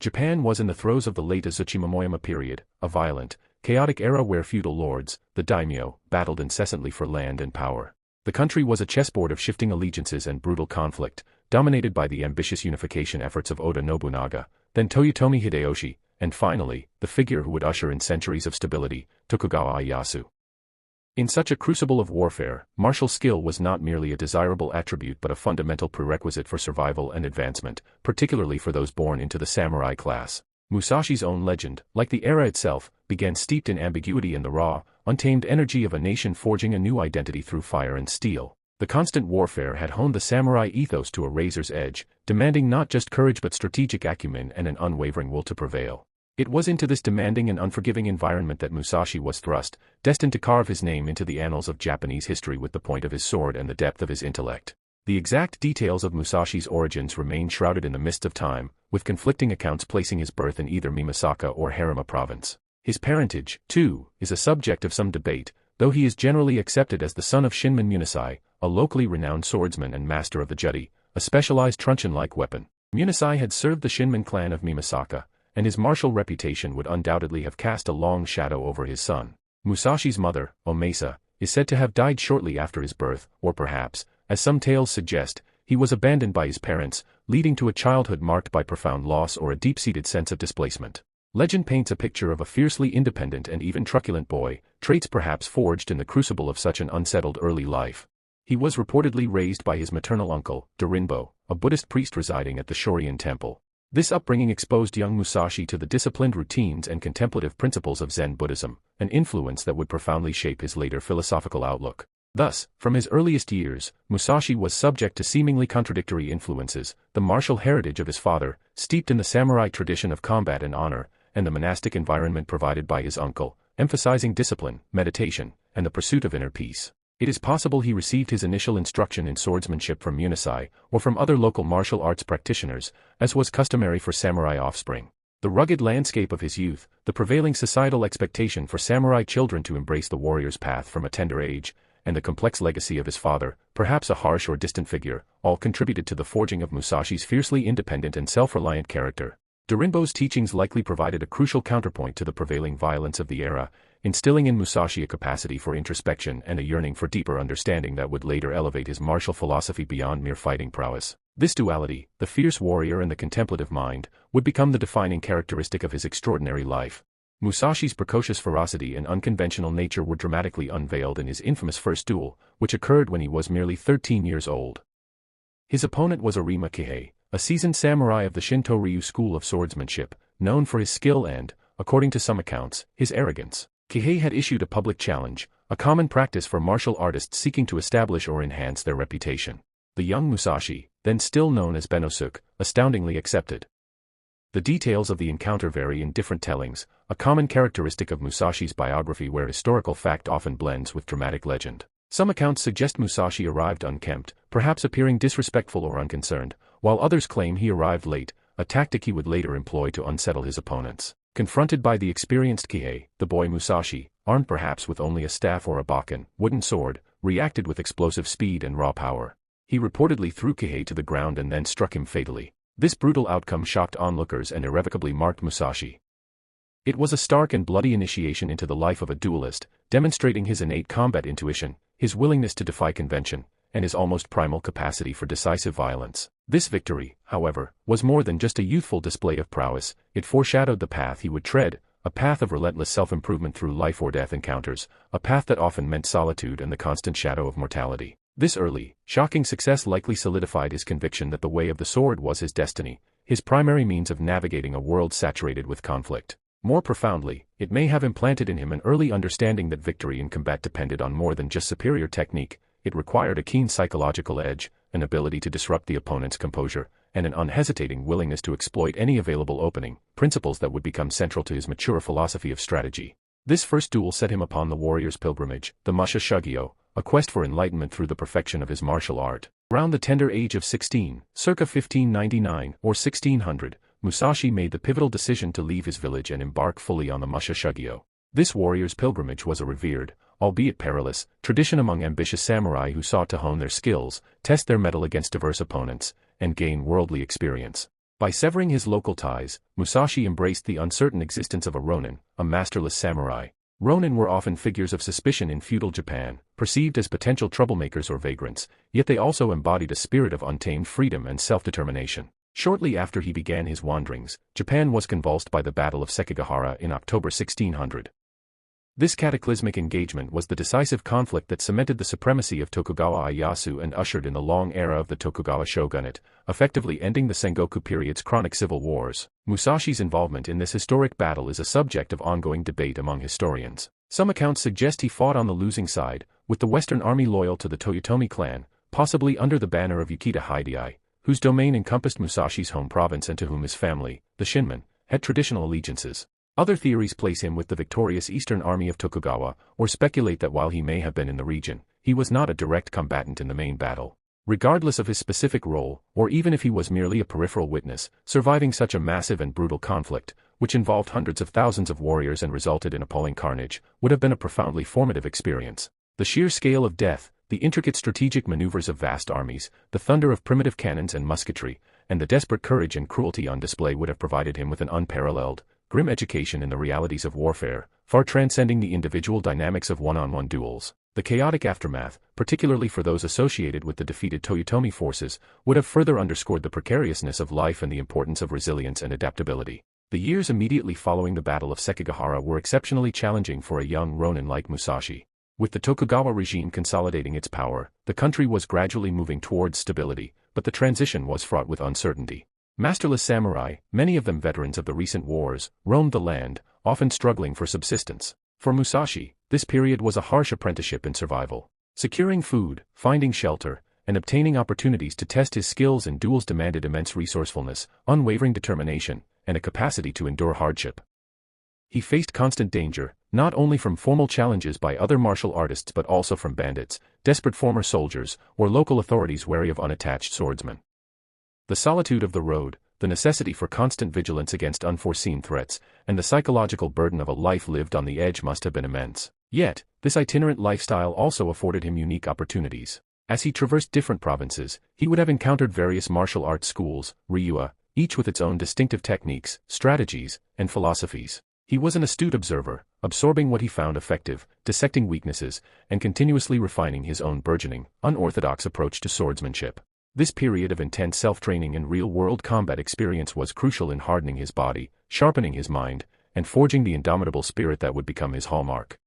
Japan was in the throes of the late Azuchi Momoyama period, a violent, chaotic era where feudal lords, the daimyo, battled incessantly for land and power. The country was a chessboard of shifting allegiances and brutal conflict, dominated by the ambitious unification efforts of Oda Nobunaga, then Toyotomi Hideyoshi, and finally, the figure who would usher in centuries of stability, Tokugawa Ieyasu. In such a crucible of warfare, martial skill was not merely a desirable attribute but a fundamental prerequisite for survival and advancement, particularly for those born into the samurai class. Musashi's own legend, like the era itself, began steeped in ambiguity and the raw, untamed energy of a nation forging a new identity through fire and steel. The constant warfare had honed the samurai ethos to a razor's edge, demanding not just courage but strategic acumen and an unwavering will to prevail. It was into this demanding and unforgiving environment that Musashi was thrust, destined to carve his name into the annals of Japanese history with the point of his sword and the depth of his intellect. The exact details of Musashi's origins remain shrouded in the mists of time, with conflicting accounts placing his birth in either Mimasaka or Harima province. His parentage, too, is a subject of some debate, though he is generally accepted as the son of Shinmon Munasai, a locally renowned swordsman and master of the judai, a specialized truncheon-like weapon. Munasai had served the Shinmon clan of Mimasaka, and his martial reputation would undoubtedly have cast a long shadow over his son. Musashi's mother, Omesa, is said to have died shortly after his birth, or perhaps, as some tales suggest, he was abandoned by his parents, leading to a childhood marked by profound loss or a deep-seated sense of displacement. Legend paints a picture of a fiercely independent and even truculent boy, traits perhaps forged in the crucible of such an unsettled early life. He was reportedly raised by his maternal uncle, Dorinbo, a Buddhist priest residing at the Shorien temple. This upbringing exposed young Musashi to the disciplined routines and contemplative principles of Zen Buddhism, an influence that would profoundly shape his later philosophical outlook. Thus, from his earliest years, Musashi was subject to seemingly contradictory influences, the martial heritage of his father, steeped in the samurai tradition of combat and honor, and the monastic environment provided by his uncle, emphasizing discipline, meditation, and the pursuit of inner peace. It is possible he received his initial instruction in swordsmanship from Munasai, or from other local martial arts practitioners, as was customary for samurai offspring. The rugged landscape of his youth, the prevailing societal expectation for samurai children to embrace the warrior's path from a tender age, and the complex legacy of his father, perhaps a harsh or distant figure, all contributed to the forging of Musashi's fiercely independent and self-reliant character. Dorinbo's teachings likely provided a crucial counterpoint to the prevailing violence of the era, instilling in Musashi a capacity for introspection and a yearning for deeper understanding that would later elevate his martial philosophy beyond mere fighting prowess. This duality, the fierce warrior and the contemplative mind, would become the defining characteristic of his extraordinary life. Musashi's precocious ferocity and unconventional nature were dramatically unveiled in his infamous first duel, which occurred when he was merely 13 years old. His opponent was Arima Kihei, a seasoned samurai of the Shinto-ryu school of swordsmanship, known for his skill and, according to some accounts, his arrogance. Kihei had issued a public challenge, a common practice for martial artists seeking to establish or enhance their reputation. The young Musashi, then still known as Benosuke, astoundingly accepted. The details of the encounter vary in different tellings, a common characteristic of Musashi's biography where historical fact often blends with dramatic legend. Some accounts suggest Musashi arrived unkempt, perhaps appearing disrespectful or unconcerned, while others claim he arrived late, a tactic he would later employ to unsettle his opponents. Confronted by the experienced Kihei, the boy Musashi, armed perhaps with only a staff or a bakken, wooden sword, reacted with explosive speed and raw power. He reportedly threw Kihei to the ground and then struck him fatally. This brutal outcome shocked onlookers and irrevocably marked Musashi. It was a stark and bloody initiation into the life of a duelist, demonstrating his innate combat intuition, his willingness to defy convention, and his almost primal capacity for decisive violence. This victory, however, was more than just a youthful display of prowess, it foreshadowed the path he would tread, a path of relentless self-improvement through life-or-death encounters, a path that often meant solitude and the constant shadow of mortality. This early, shocking success likely solidified his conviction that the way of the sword was his destiny, his primary means of navigating a world saturated with conflict. More profoundly, it may have implanted in him an early understanding that victory in combat depended on more than just superior technique. It required a keen psychological edge, an ability to disrupt the opponent's composure, and an unhesitating willingness to exploit any available opening, principles that would become central to his mature philosophy of strategy. This first duel set him upon the warrior's pilgrimage, the Musha Shugyo, a quest for enlightenment through the perfection of his martial art. Around the tender age of 16, circa 1599 or 1600, Musashi made the pivotal decision to leave his village and embark fully on the Musha Shugyo. This warrior's pilgrimage was a revered, albeit perilous, tradition among ambitious samurai who sought to hone their skills, test their mettle against diverse opponents, and gain worldly experience. By severing his local ties, Musashi embraced the uncertain existence of a ronin, a masterless samurai. Ronin were often figures of suspicion in feudal Japan, perceived as potential troublemakers or vagrants, yet they also embodied a spirit of untamed freedom and self-determination. Shortly after he began his wanderings, Japan was convulsed by the Battle of Sekigahara in October 1600. This cataclysmic engagement was the decisive conflict that cemented the supremacy of Tokugawa Ieyasu and ushered in the long era of the Tokugawa shogunate, effectively ending the Sengoku period's chronic civil wars. Musashi's involvement in this historic battle is a subject of ongoing debate among historians. Some accounts suggest he fought on the losing side, with the Western army loyal to the Toyotomi clan, possibly under the banner of Yukita Hidei, whose domain encompassed Musashi's home province and to whom his family, the Shinmen, had traditional allegiances. Other theories place him with the victorious Eastern Army of Tokugawa, or speculate that while he may have been in the region, he was not a direct combatant in the main battle. Regardless of his specific role, or even if he was merely a peripheral witness, surviving such a massive and brutal conflict, which involved hundreds of thousands of warriors and resulted in appalling carnage, would have been a profoundly formative experience. The sheer scale of death, the intricate strategic maneuvers of vast armies, the thunder of primitive cannons and musketry, and the desperate courage and cruelty on display would have provided him with an unparalleled, grim education in the realities of warfare, far transcending the individual dynamics of one-on-one duels. The chaotic aftermath, particularly for those associated with the defeated Toyotomi forces, would have further underscored the precariousness of life and the importance of resilience and adaptability. The years immediately following the Battle of Sekigahara were exceptionally challenging for a young ronin like Musashi. With the Tokugawa regime consolidating its power, the country was gradually moving towards stability, but the transition was fraught with uncertainty. Masterless samurai, many of them veterans of the recent wars, roamed the land, often struggling for subsistence. For Musashi, this period was a harsh apprenticeship in survival. Securing food, finding shelter, and obtaining opportunities to test his skills in duels demanded immense resourcefulness, unwavering determination, and a capacity to endure hardship. He faced constant danger, not only from formal challenges by other martial artists but also from bandits, desperate former soldiers, or local authorities wary of unattached swordsmen. The solitude of the road, the necessity for constant vigilance against unforeseen threats, and the psychological burden of a life lived on the edge must have been immense. Yet, this itinerant lifestyle also afforded him unique opportunities. As he traversed different provinces, he would have encountered various martial arts schools, ryua, each with its own distinctive techniques, strategies, and philosophies. He was an astute observer, absorbing what he found effective, dissecting weaknesses, and continuously refining his own burgeoning, unorthodox approach to swordsmanship. This period of intense self-training and real-world combat experience was crucial in hardening his body, sharpening his mind, and forging the indomitable spirit that would become his hallmark.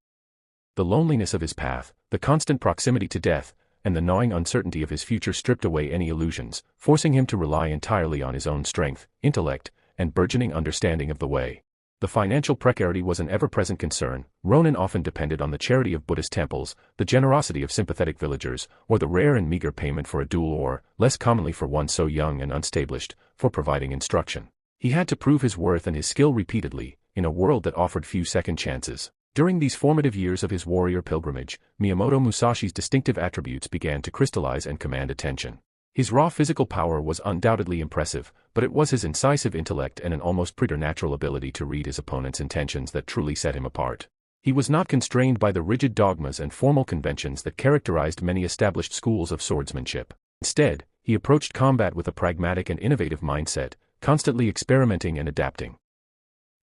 The loneliness of his path, the constant proximity to death, and the gnawing uncertainty of his future stripped away any illusions, forcing him to rely entirely on his own strength, intellect, and burgeoning understanding of the way. The financial precarity was an ever-present concern. Ronin often depended on the charity of Buddhist temples, the generosity of sympathetic villagers, or the rare and meager payment for a duel or, less commonly for one so young and unstablished, for providing instruction. He had to prove his worth and his skill repeatedly, in a world that offered few second chances. During these formative years of his warrior pilgrimage, Miyamoto Musashi's distinctive attributes began to crystallize and command attention. His raw physical power was undoubtedly impressive, but it was his incisive intellect and an almost preternatural ability to read his opponent's intentions that truly set him apart. He was not constrained by the rigid dogmas and formal conventions that characterized many established schools of swordsmanship. Instead, he approached combat with a pragmatic and innovative mindset, constantly experimenting and adapting.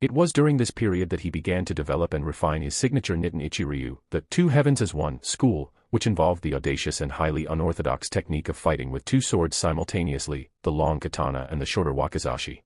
It was during this period that he began to develop and refine his signature Nitten Ichiryu, the two heavens as one school, which involved the audacious and highly unorthodox technique of fighting with two swords simultaneously, the long katana and the shorter wakizashi.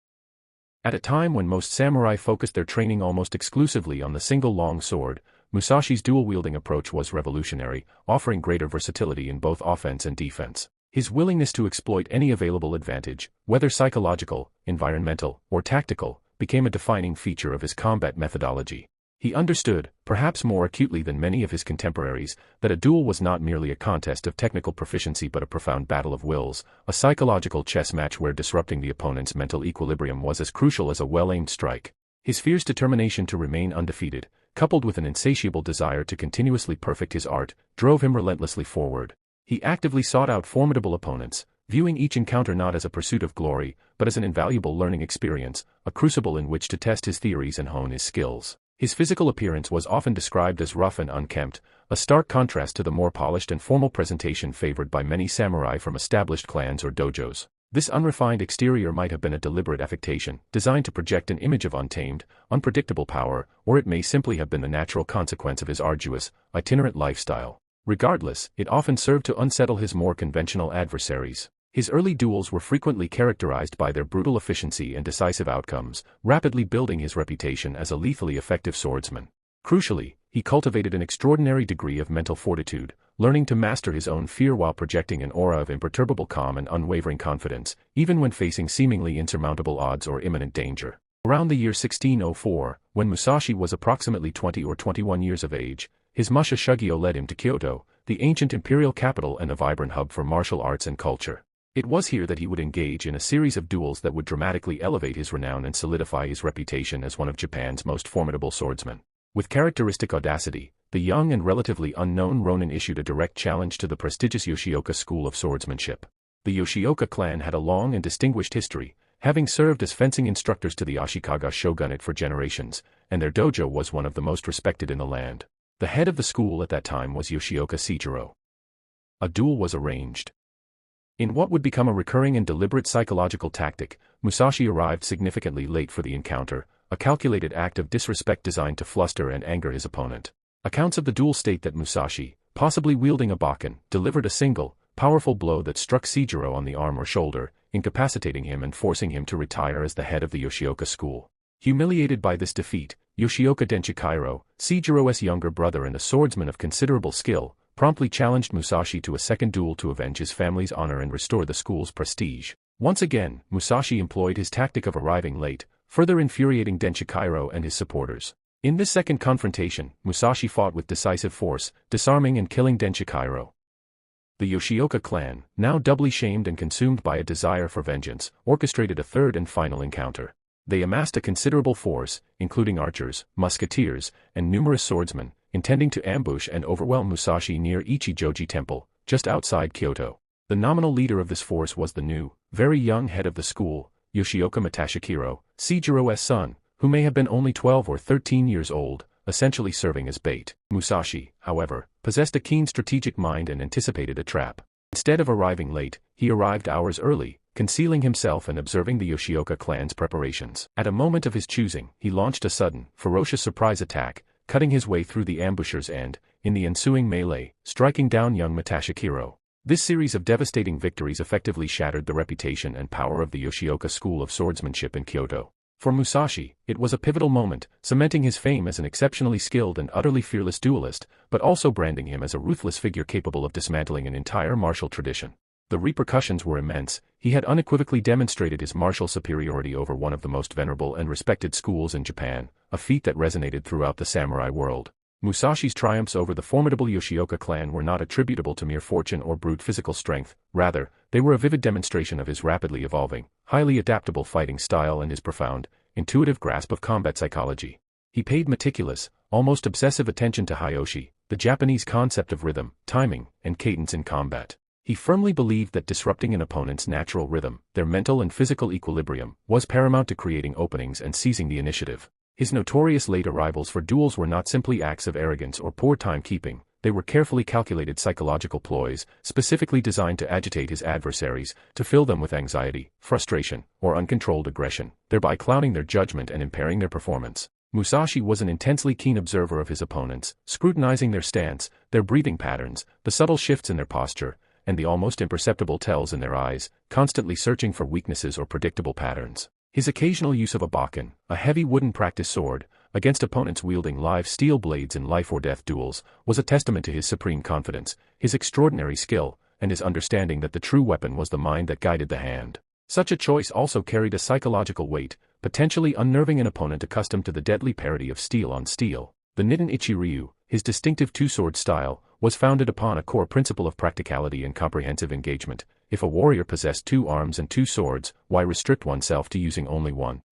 At a time when most samurai focused their training almost exclusively on the single long sword, Musashi's dual-wielding approach was revolutionary, offering greater versatility in both offense and defense. His willingness to exploit any available advantage, whether psychological, environmental, or tactical, became a defining feature of his combat methodology. He understood, perhaps more acutely than many of his contemporaries, that a duel was not merely a contest of technical proficiency but a profound battle of wills, a psychological chess match where disrupting the opponent's mental equilibrium was as crucial as a well-aimed strike. His fierce determination to remain undefeated, coupled with an insatiable desire to continuously perfect his art, drove him relentlessly forward. He actively sought out formidable opponents, viewing each encounter not as a pursuit of glory, but as an invaluable learning experience, a crucible in which to test his theories and hone his skills. His physical appearance was often described as rough and unkempt, a stark contrast to the more polished and formal presentation favored by many samurai from established clans or dojos. This unrefined exterior might have been a deliberate affectation, designed to project an image of untamed, unpredictable power, or it may simply have been the natural consequence of his arduous, itinerant lifestyle. Regardless, it often served to unsettle his more conventional adversaries. His early duels were frequently characterized by their brutal efficiency and decisive outcomes, rapidly building his reputation as a lethally effective swordsman. Crucially, he cultivated an extraordinary degree of mental fortitude, learning to master his own fear while projecting an aura of imperturbable calm and unwavering confidence, even when facing seemingly insurmountable odds or imminent danger. Around the year 1604, when Musashi was approximately 20 or 21 years of age, his Musha Shugyo led him to Kyoto, the ancient imperial capital and a vibrant hub for martial arts and culture. It was here that he would engage in a series of duels that would dramatically elevate his renown and solidify his reputation as one of Japan's most formidable swordsmen. With characteristic audacity, the young and relatively unknown Ronin issued a direct challenge to the prestigious Yoshioka school of swordsmanship. The Yoshioka clan had a long and distinguished history, having served as fencing instructors to the Ashikaga shogunate for generations, and their dojo was one of the most respected in the land. The head of the school at that time was Yoshioka Seijiro. A duel was arranged. In what would become a recurring and deliberate psychological tactic, Musashi arrived significantly late for the encounter, a calculated act of disrespect designed to fluster and anger his opponent. Accounts of the duel state that Musashi, possibly wielding a bakken, delivered a single, powerful blow that struck Seijiro on the arm or shoulder, incapacitating him and forcing him to retire as the head of the Yoshioka school. Humiliated by this defeat, Yoshioka Denshikiro, Seijiro's younger brother and a swordsman of considerable skill, promptly challenged Musashi to a second duel to avenge his family's honor and restore the school's prestige. Once again, Musashi employed his tactic of arriving late, further infuriating Denshikiro and his supporters. In this second confrontation, Musashi fought with decisive force, disarming and killing Denshikiro. The Yoshioka clan, now doubly shamed and consumed by a desire for vengeance, orchestrated a third and final encounter. They amassed a considerable force, including archers, musketeers, and numerous swordsmen, intending to ambush and overwhelm Musashi near Ichijoji Temple, just outside Kyoto. The nominal leader of this force was the new, very young head of the school, Yoshioka Matashikiro, Seijiro's son, who may have been only 12 or 13 years old, essentially serving as bait. Musashi, however, possessed a keen strategic mind and anticipated a trap. Instead of arriving late, he arrived hours early, concealing himself and observing the Yoshioka clan's preparations. At a moment of his choosing, he launched a sudden, ferocious surprise attack, cutting his way through the ambushers and, in the ensuing melee, striking down young Matashikiro. This series of devastating victories effectively shattered the reputation and power of the Yoshioka school of swordsmanship in Kyoto. For Musashi, it was a pivotal moment, cementing his fame as an exceptionally skilled and utterly fearless duelist, but also branding him as a ruthless figure capable of dismantling an entire martial tradition. The repercussions were immense. He had unequivocally demonstrated his martial superiority over one of the most venerable and respected schools in Japan, a feat that resonated throughout the samurai world. Musashi's triumphs over the formidable Yoshioka clan were not attributable to mere fortune or brute physical strength, rather, they were a vivid demonstration of his rapidly evolving, highly adaptable fighting style and his profound, intuitive grasp of combat psychology. He paid meticulous, almost obsessive attention to Hyoshi, the Japanese concept of rhythm, timing, and cadence in combat. He firmly believed that disrupting an opponent's natural rhythm, their mental and physical equilibrium, was paramount to creating openings and seizing the initiative. His notorious late arrivals for duels were not simply acts of arrogance or poor timekeeping, they were carefully calculated psychological ploys, specifically designed to agitate his adversaries, to fill them with anxiety, frustration, or uncontrolled aggression, thereby clouding their judgment and impairing their performance. Musashi was an intensely keen observer of his opponents, scrutinizing their stance, their breathing patterns, the subtle shifts in their posture, and the almost imperceptible tells in their eyes, constantly searching for weaknesses or predictable patterns. His occasional use of a bakken, a heavy wooden practice sword, against opponents wielding live steel blades in life-or-death duels, was a testament to his supreme confidence, his extraordinary skill, and his understanding that the true weapon was the mind that guided the hand. Such a choice also carried a psychological weight, potentially unnerving an opponent accustomed to the deadly parity of steel on steel. The Nitten Ichi-ryu, his distinctive two-sword style, was founded upon a core principle of practicality and comprehensive engagement. If a warrior possessed 2 arms and 2 swords, why restrict oneself to using only one?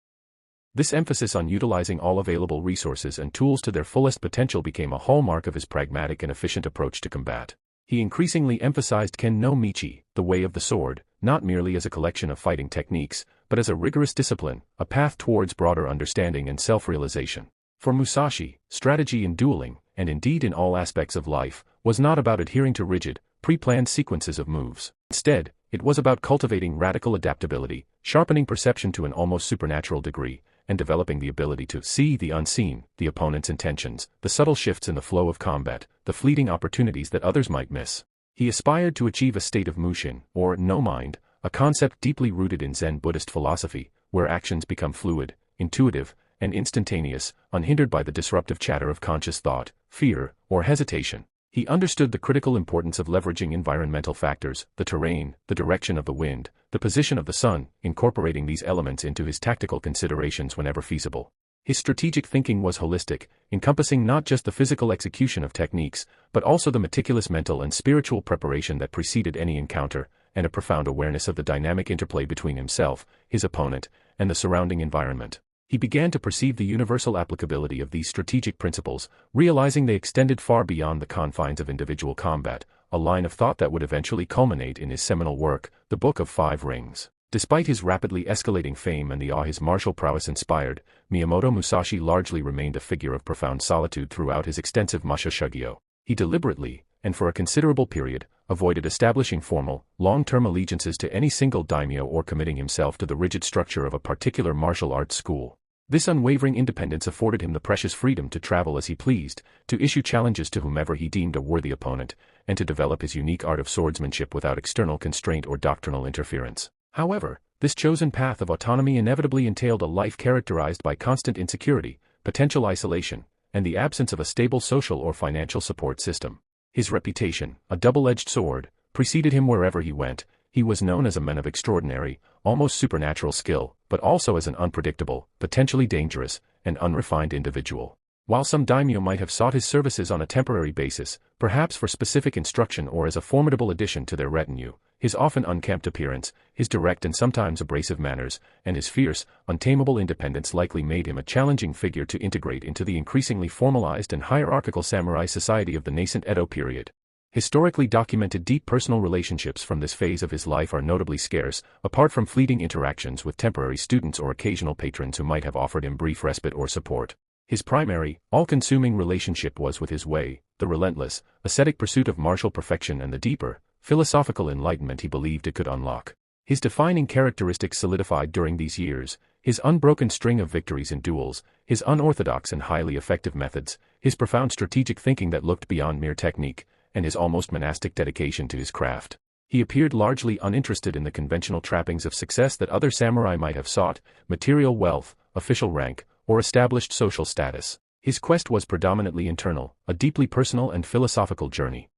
This emphasis on utilizing all available resources and tools to their fullest potential became a hallmark of his pragmatic and efficient approach to combat. He increasingly emphasized Ken no Michi, the way of the sword, not merely as a collection of fighting techniques, but as a rigorous discipline, a path towards broader understanding and self-realization. For Musashi, strategy in dueling, and indeed in all aspects of life, was not about adhering to rigid, pre-planned sequences of moves. Instead, It was about cultivating radical adaptability, sharpening perception to an almost supernatural degree, and developing the ability to see the unseen, the opponent's intentions, the subtle shifts in the flow of combat, the fleeting opportunities that others might miss. He aspired to achieve a state of mushin, or no-mind, a concept deeply rooted in Zen Buddhist philosophy, where actions become fluid, intuitive, and instantaneous, unhindered by the disruptive chatter of conscious thought, fear, or hesitation. He understood the critical importance of leveraging environmental factors, the terrain, the direction of the wind, the position of the sun, incorporating these elements into his tactical considerations whenever feasible. His strategic thinking was holistic, encompassing not just the physical execution of techniques, but also the meticulous mental and spiritual preparation that preceded any encounter, and a profound awareness of the dynamic interplay between himself, his opponent, and the surrounding environment. He began to perceive the universal applicability of these strategic principles, realizing they extended far beyond the confines of individual combat, a line of thought that would eventually culminate in his seminal work, The Book of Five Rings. Despite his rapidly escalating fame and the awe his martial prowess inspired, Miyamoto Musashi largely remained a figure of profound solitude throughout his extensive Musha Shugyo. He deliberately, and for a considerable period, avoided establishing formal, long-term allegiances to any single daimyo or committing himself to the rigid structure of a particular martial arts school. This unwavering independence afforded him the precious freedom to travel as he pleased, to issue challenges to whomever he deemed a worthy opponent, and to develop his unique art of swordsmanship without external constraint or doctrinal interference. However, this chosen path of autonomy inevitably entailed a life characterized by constant insecurity, potential isolation, and the absence of a stable social or financial support system. His reputation, a double-edged sword, preceded him wherever he went. He was known as a man of extraordinary, almost supernatural skill, but also as an unpredictable, potentially dangerous, and unrefined individual. While some daimyo might have sought his services on a temporary basis, perhaps for specific instruction or as a formidable addition to their retinue, his often unkempt appearance, his direct and sometimes abrasive manners, and his fierce, untamable independence likely made him a challenging figure to integrate into the increasingly formalized and hierarchical samurai society of the nascent Edo period. Historically documented deep personal relationships from this phase of his life are notably scarce, apart from fleeting interactions with temporary students or occasional patrons who might have offered him brief respite or support. His primary, all-consuming relationship was with his way, the relentless, ascetic pursuit of martial perfection and the deeper, philosophical enlightenment he believed it could unlock. His defining characteristics solidified during these years: his unbroken string of victories in duels, his unorthodox and highly effective methods, his profound strategic thinking that looked beyond mere technique, and his almost monastic dedication to his craft. He appeared largely uninterested in the conventional trappings of success that other samurai might have sought: material wealth, official rank, or established social status. His quest was predominantly internal, a deeply personal and philosophical journey.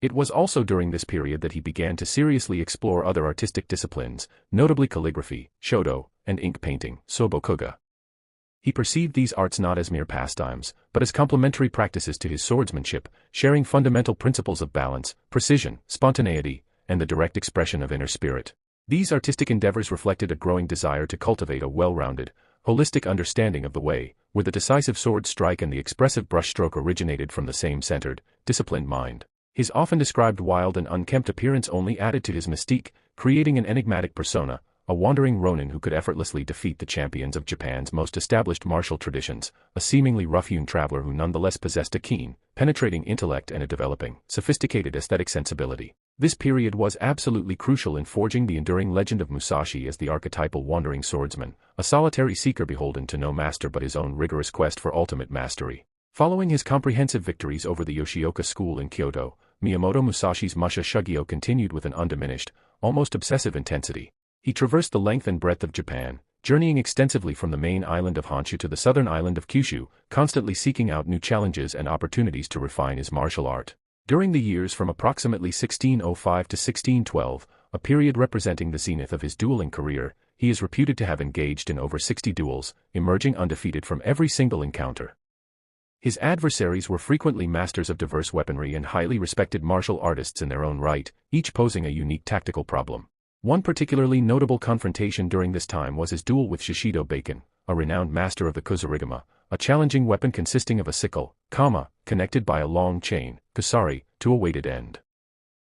It was also during this period that he began to seriously explore other artistic disciplines, notably calligraphy, shodo, and ink painting, sobokuga. He perceived these arts not as mere pastimes, but as complementary practices to his swordsmanship, sharing fundamental principles of balance, precision, spontaneity, and the direct expression of inner spirit. These artistic endeavors reflected a growing desire to cultivate a well-rounded, holistic understanding of the way, where the decisive sword strike and the expressive brushstroke originated from the same centered, disciplined mind. His often described wild and unkempt appearance only added to his mystique, creating an enigmatic persona, a wandering ronin who could effortlessly defeat the champions of Japan's most established martial traditions, a seemingly rough-hewn traveler who nonetheless possessed a keen, penetrating intellect and a developing, sophisticated aesthetic sensibility. This period was absolutely crucial in forging the enduring legend of Musashi as the archetypal wandering swordsman, a solitary seeker beholden to no master but his own rigorous quest for ultimate mastery. Following his comprehensive victories over the Yoshioka school in Kyoto, Miyamoto Musashi's Musha Shugyo continued with an undiminished, almost obsessive intensity. He traversed the length and breadth of Japan, journeying extensively from the main island of Honshu to the southern island of Kyushu, constantly seeking out new challenges and opportunities to refine his martial art. During the years from approximately 1605 to 1612, a period representing the zenith of his dueling career, he is reputed to have engaged in over 60 duels, emerging undefeated from every single encounter. His adversaries were frequently masters of diverse weaponry and highly respected martial artists in their own right, each posing a unique tactical problem. One particularly notable confrontation during this time was his duel with Shishido Bacon, a renowned master of the kusarigama, a challenging weapon consisting of a sickle, connected by a long chain, kusari, to a weighted end.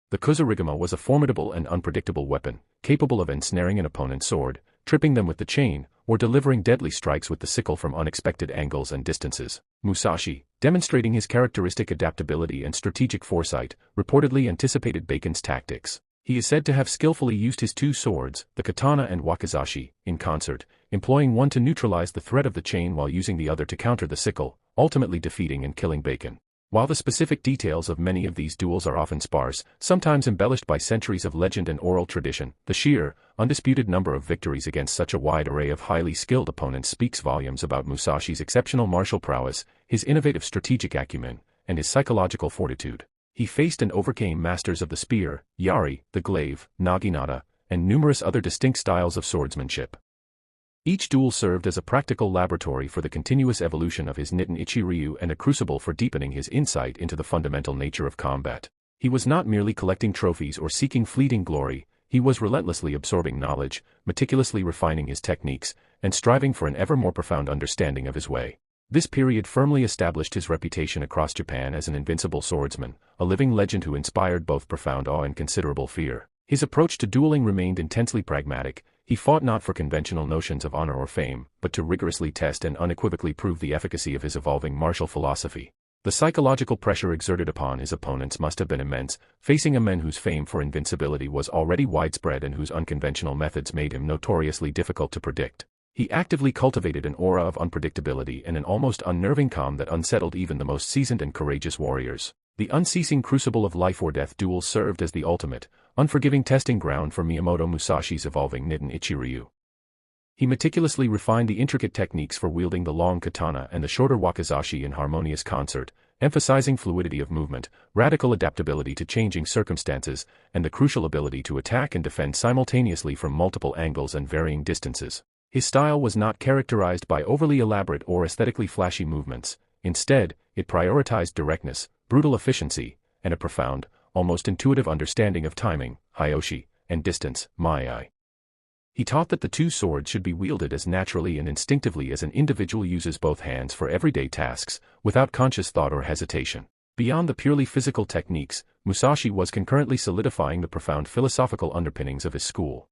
The kusarigama was a formidable and unpredictable weapon, capable of ensnaring an opponent's sword, tripping them with the chain, or delivering deadly strikes with the sickle from unexpected angles and distances. Musashi, demonstrating his characteristic adaptability and strategic foresight, reportedly anticipated Bacon's tactics. He is said to have skillfully used his two swords, the katana and wakizashi, in concert, employing one to neutralize the threat of the chain while using the other to counter the sickle, ultimately defeating and killing Bacon. While the specific details of many of these duels are often sparse, sometimes embellished by centuries of legend and oral tradition, the sheer, undisputed number of victories against such a wide array of highly skilled opponents speaks volumes about Musashi's exceptional martial prowess, his innovative strategic acumen, and his psychological fortitude. He faced and overcame masters of the spear, yari, the glaive, naginata, and numerous other distinct styles of swordsmanship. Each duel served as a practical laboratory for the continuous evolution of his Niten Ichi-Ryu and a crucible for deepening his insight into the fundamental nature of combat. He was not merely collecting trophies or seeking fleeting glory, he was relentlessly absorbing knowledge, meticulously refining his techniques, and striving for an ever more profound understanding of his way. This period firmly established his reputation across Japan as an invincible swordsman, a living legend who inspired both profound awe and considerable fear. His approach to dueling remained intensely pragmatic. He fought not for conventional notions of honor or fame, but to rigorously test and unequivocally prove the efficacy of his evolving martial philosophy. The psychological pressure exerted upon his opponents must have been immense, facing a man whose fame for invincibility was already widespread and whose unconventional methods made him notoriously difficult to predict. He actively cultivated an aura of unpredictability and an almost unnerving calm that unsettled even the most seasoned and courageous warriors. The unceasing crucible of life-or-death duels served as the ultimate, unforgiving testing ground for Miyamoto Musashi's evolving Niten Ichi-Ryu. He meticulously refined the intricate techniques for wielding the long katana and the shorter wakizashi in harmonious concert, emphasizing fluidity of movement, radical adaptability to changing circumstances, and the crucial ability to attack and defend simultaneously from multiple angles and varying distances. His style was not characterized by overly elaborate or aesthetically flashy movements. Instead, it prioritized directness, brutal efficiency, and a profound, almost intuitive understanding of timing, hyoshi, and distance, mai. He taught that the two swords should be wielded as naturally and instinctively as an individual uses both hands for everyday tasks, without conscious thought or hesitation. Beyond the purely physical techniques, Musashi was concurrently solidifying the profound philosophical underpinnings of his school.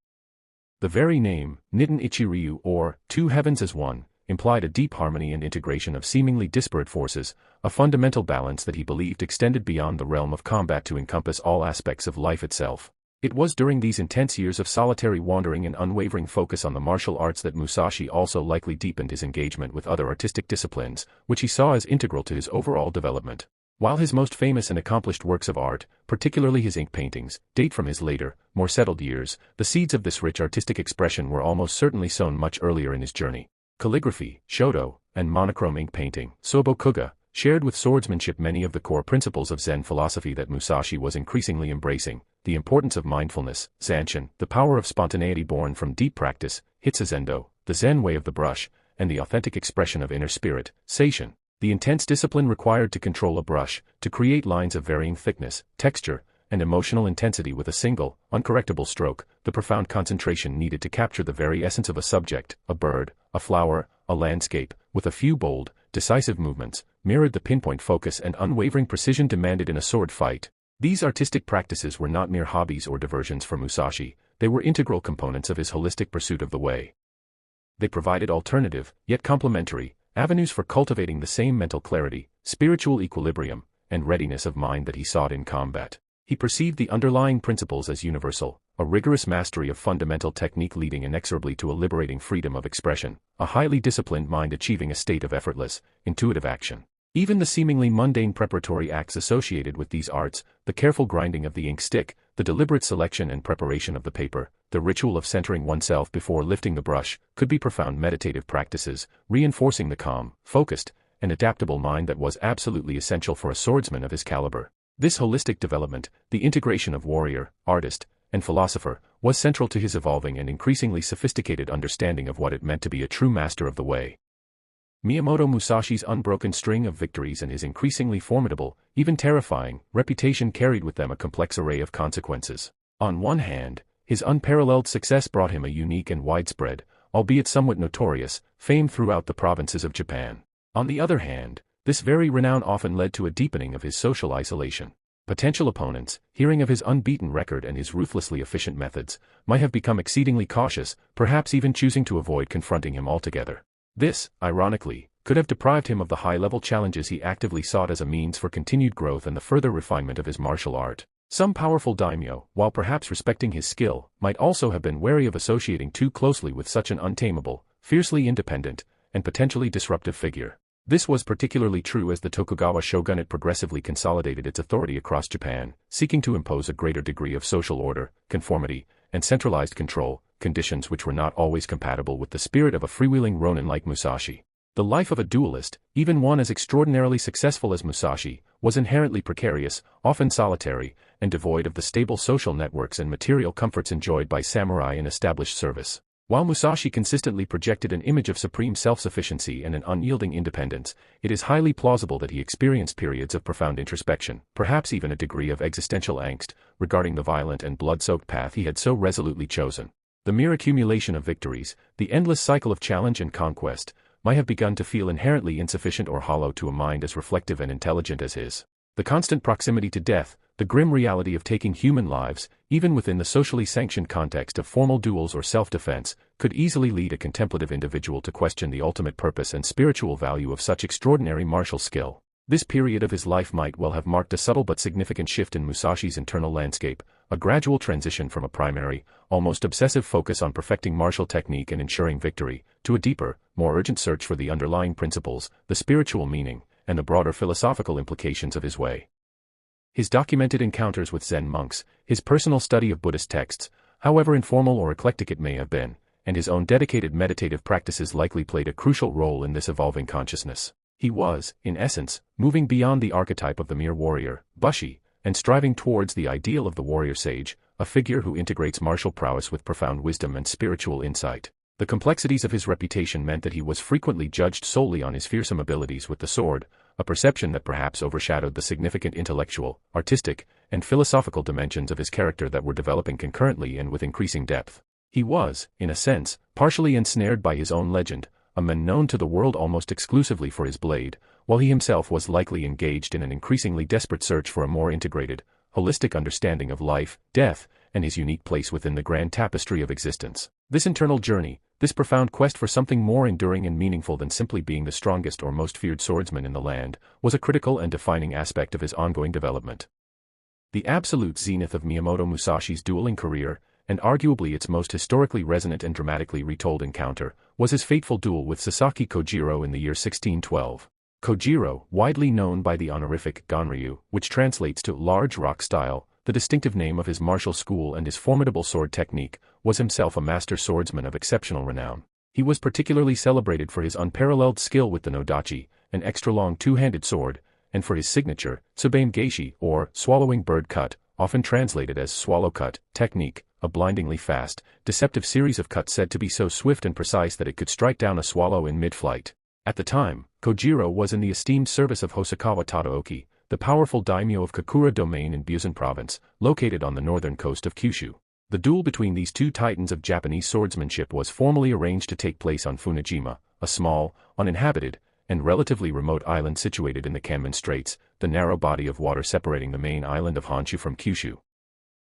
The very name, Niten Ichi-Ryu or Two Heavens as One, implied a deep harmony and integration of seemingly disparate forces, a fundamental balance that he believed extended beyond the realm of combat to encompass all aspects of life itself. It was during these intense years of solitary wandering and unwavering focus on the martial arts that Musashi also likely deepened his engagement with other artistic disciplines, which he saw as integral to his overall development. While his most famous and accomplished works of art, particularly his ink paintings, date from his later, more settled years, the seeds of this rich artistic expression were almost certainly sown much earlier in his journey. Calligraphy, shoto, and monochrome ink painting, sobokuga, shared with swordsmanship many of the core principles of Zen philosophy that Musashi was increasingly embracing: the importance of mindfulness, zanshin, the power of spontaneity born from deep practice, hitsuzendo, the Zen way of the brush, and the authentic expression of inner spirit, seishin, the intense discipline required to control a brush, to create lines of varying thickness, texture, and emotional intensity with a single, uncorrectable stroke, the profound concentration needed to capture the very essence of a subject, a bird, a flower, a landscape, with a few bold, decisive movements, mirrored the pinpoint focus and unwavering precision demanded in a sword fight. These artistic practices were not mere hobbies or diversions for Musashi, they were integral components of his holistic pursuit of the way. They provided alternative, yet complementary, avenues for cultivating the same mental clarity, spiritual equilibrium, and readiness of mind that he sought in combat. He perceived the underlying principles as universal, a rigorous mastery of fundamental technique leading inexorably to a liberating freedom of expression, a highly disciplined mind achieving a state of effortless, intuitive action. Even the seemingly mundane preparatory acts associated with these arts, the careful grinding of the ink stick, the deliberate selection and preparation of the paper, the ritual of centering oneself before lifting the brush, could be profound meditative practices, reinforcing the calm, focused, and adaptable mind that was absolutely essential for a swordsman of his caliber. This holistic development, the integration of warrior, artist, and philosopher, was central to his evolving and increasingly sophisticated understanding of what it meant to be a true master of the way. Miyamoto Musashi's unbroken string of victories and his increasingly formidable, even terrifying, reputation carried with them a complex array of consequences. On one hand, his unparalleled success brought him a unique and widespread, albeit somewhat notorious, fame throughout the provinces of Japan. On the other hand, this very renown often led to a deepening of his social isolation. Potential opponents, hearing of his unbeaten record and his ruthlessly efficient methods, might have become exceedingly cautious, perhaps even choosing to avoid confronting him altogether. This, ironically, could have deprived him of the high-level challenges he actively sought as a means for continued growth and the further refinement of his martial art. Some powerful daimyo, while perhaps respecting his skill, might also have been wary of associating too closely with such an untamable, fiercely independent, and potentially disruptive figure. This was particularly true as the Tokugawa shogunate progressively consolidated its authority across Japan, seeking to impose a greater degree of social order, conformity, and centralized control, conditions which were not always compatible with the spirit of a freewheeling ronin like Musashi. The life of a duelist, even one as extraordinarily successful as Musashi, was inherently precarious, often solitary, and devoid of the stable social networks and material comforts enjoyed by samurai in established service. While Musashi consistently projected an image of supreme self-sufficiency and an unyielding independence, it is highly plausible that he experienced periods of profound introspection, perhaps even a degree of existential angst, regarding the violent and blood-soaked path he had so resolutely chosen. The mere accumulation of victories, the endless cycle of challenge and conquest, might have begun to feel inherently insufficient or hollow to a mind as reflective and intelligent as his. The constant proximity to death, the grim reality of taking human lives, even within the socially sanctioned context of formal duels or self-defense, could easily lead a contemplative individual to question the ultimate purpose and spiritual value of such extraordinary martial skill. This period of his life might well have marked a subtle but significant shift in Musashi's internal landscape, a gradual transition from a primary, almost obsessive focus on perfecting martial technique and ensuring victory, to a deeper, more urgent search for the underlying principles, the spiritual meaning, and the broader philosophical implications of his way. His documented encounters with Zen monks, his personal study of Buddhist texts, however informal or eclectic it may have been, and his own dedicated meditative practices likely played a crucial role in this evolving consciousness. He was, in essence, moving beyond the archetype of the mere warrior, Bushi, and striving towards the ideal of the warrior sage, a figure who integrates martial prowess with profound wisdom and spiritual insight. The complexities of his reputation meant that he was frequently judged solely on his fearsome abilities with the sword, a perception that perhaps overshadowed the significant intellectual, artistic, and philosophical dimensions of his character that were developing concurrently and with increasing depth. He was, in a sense, partially ensnared by his own legend, a man known to the world almost exclusively for his blade, while he himself was likely engaged in an increasingly desperate search for a more integrated, holistic understanding of life, death, and his unique place within the grand tapestry of existence. This internal journey, this profound quest for something more enduring and meaningful than simply being the strongest or most feared swordsman in the land, was a critical and defining aspect of his ongoing development. The absolute zenith of Miyamoto Musashi's dueling career, and arguably its most historically resonant and dramatically retold encounter, was his fateful duel with Sasaki Kojiro in the year 1612. Kojiro, widely known by the honorific Ganryu, which translates to large rock style, the distinctive name of his martial school and his formidable sword technique, was himself a master swordsman of exceptional renown. He was particularly celebrated for his unparalleled skill with the nodachi, an extra-long two-handed sword, and for his signature, Tsubame Geishi, or swallowing bird cut, often translated as swallow cut, technique, a blindingly fast, deceptive series of cuts said to be so swift and precise that it could strike down a swallow in mid-flight. At the time, Kojiro was in the esteemed service of Hosokawa Tadaoki, the powerful daimyo of Kakura Domain in Busan Province, located on the northern coast of Kyushu. The duel between these two titans of Japanese swordsmanship was formally arranged to take place on Funajima, a small, uninhabited, and relatively remote island situated in the Kanman Straits, the narrow body of water separating the main island of Honshu from Kyushu.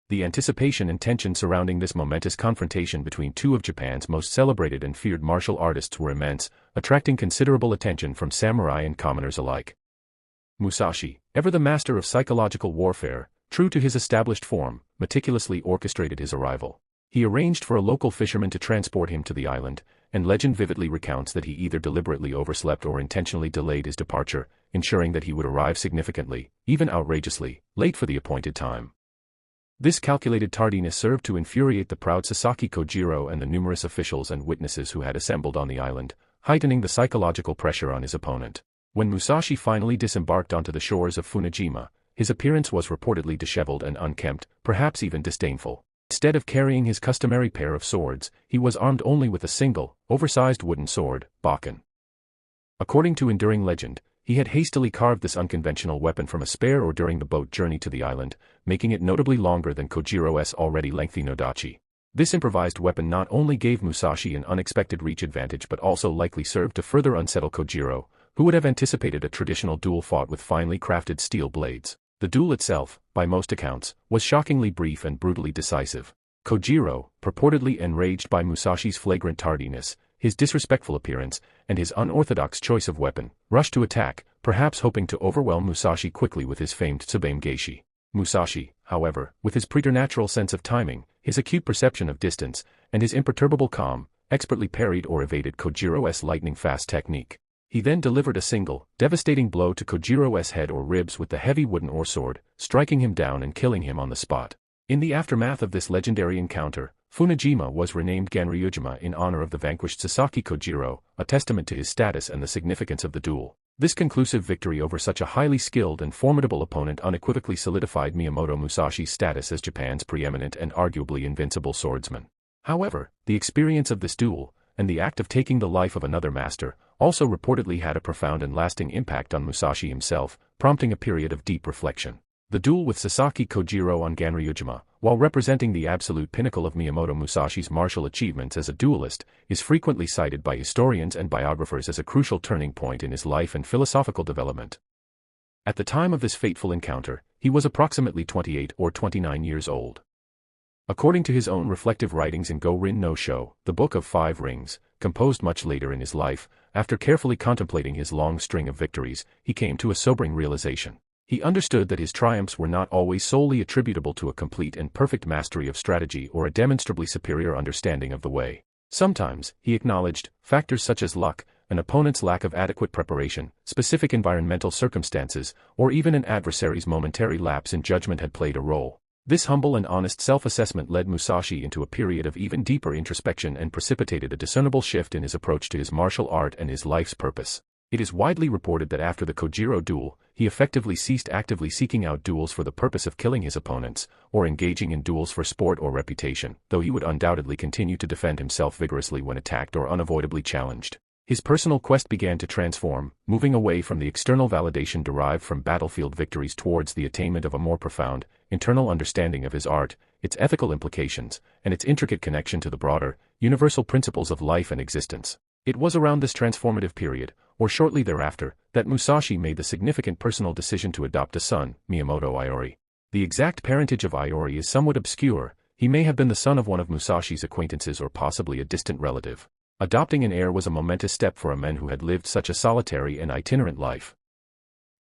The anticipation and tension surrounding this momentous confrontation between two of Japan's most celebrated and feared martial artists were immense, attracting considerable attention from samurai and commoners alike. Musashi, ever the master of psychological warfare, true to his established form, meticulously orchestrated his arrival. He arranged for a local fisherman to transport him to the island, and legend vividly recounts that he either deliberately overslept or intentionally delayed his departure, ensuring that he would arrive significantly, even outrageously, late for the appointed time. This calculated tardiness served to infuriate the proud Sasaki Kojiro and the numerous officials and witnesses who had assembled on the island, heightening the psychological pressure on his opponent. When Musashi finally disembarked onto the shores of Funajima, his appearance was reportedly disheveled and unkempt, perhaps even disdainful. Instead of carrying his customary pair of swords, he was armed only with a single, oversized wooden sword, bakken. According to enduring legend, he had hastily carved this unconventional weapon from a spare or during the boat journey to the island, making it notably longer than Kojiro's already lengthy nodachi. This improvised weapon not only gave Musashi an unexpected reach advantage but also likely served to further unsettle Kojiro, who would have anticipated a traditional duel fought with finely crafted steel blades. The duel itself, by most accounts, was shockingly brief and brutally decisive. Kojiro, purportedly enraged by Musashi's flagrant tardiness, his disrespectful appearance, and his unorthodox choice of weapon, rushed to attack, perhaps hoping to overwhelm Musashi quickly with his famed Tsubame Geishi. Musashi, however, with his preternatural sense of timing, his acute perception of distance, and his imperturbable calm, expertly parried or evaded Kojiro's lightning-fast technique. He then delivered a single, devastating blow to Kojiro's head or ribs with the heavy wooden ore sword, striking him down and killing him on the spot. In the aftermath of this legendary encounter, Funajima was renamed Ganryujima in honor of the vanquished Sasaki Kojiro, a testament to his status and the significance of the duel. This conclusive victory over such a highly skilled and formidable opponent unequivocally solidified Miyamoto Musashi's status as Japan's preeminent and arguably invincible swordsman. However, the experience of this duel, and the act of taking the life of another master, also reportedly had a profound and lasting impact on Musashi himself, prompting a period of deep reflection. The duel with Sasaki Kojiro on Ganryujima, while representing the absolute pinnacle of Miyamoto Musashi's martial achievements as a duelist, is frequently cited by historians and biographers as a crucial turning point in his life and philosophical development. At the time of this fateful encounter, he was approximately 28 or 29 years old. According to his own reflective writings in Go-Rin no Sho, the Book of Five Rings, composed much later in his life, after carefully contemplating his long string of victories, he came to a sobering realization. He understood that his triumphs were not always solely attributable to a complete and perfect mastery of strategy or a demonstrably superior understanding of the way. Sometimes, he acknowledged, factors such as luck, an opponent's lack of adequate preparation, specific environmental circumstances, or even an adversary's momentary lapse in judgment had played a role. This humble and honest self-assessment led Musashi into a period of even deeper introspection and precipitated a discernible shift in his approach to his martial art and his life's purpose. It is widely reported that after the Kojiro duel, he effectively ceased actively seeking out duels for the purpose of killing his opponents, or engaging in duels for sport or reputation, though he would undoubtedly continue to defend himself vigorously when attacked or unavoidably challenged. His personal quest began to transform, moving away from the external validation derived from battlefield victories towards the attainment of a more profound, internal understanding of his art, its ethical implications, and its intricate connection to the broader, universal principles of life and existence. It was around this transformative period, or shortly thereafter, that Musashi made the significant personal decision to adopt a son, Miyamoto Iori. The exact parentage of Iori is somewhat obscure. He may have been the son of one of Musashi's acquaintances or possibly a distant relative. Adopting an heir was a momentous step for a man who had lived such a solitary and itinerant life.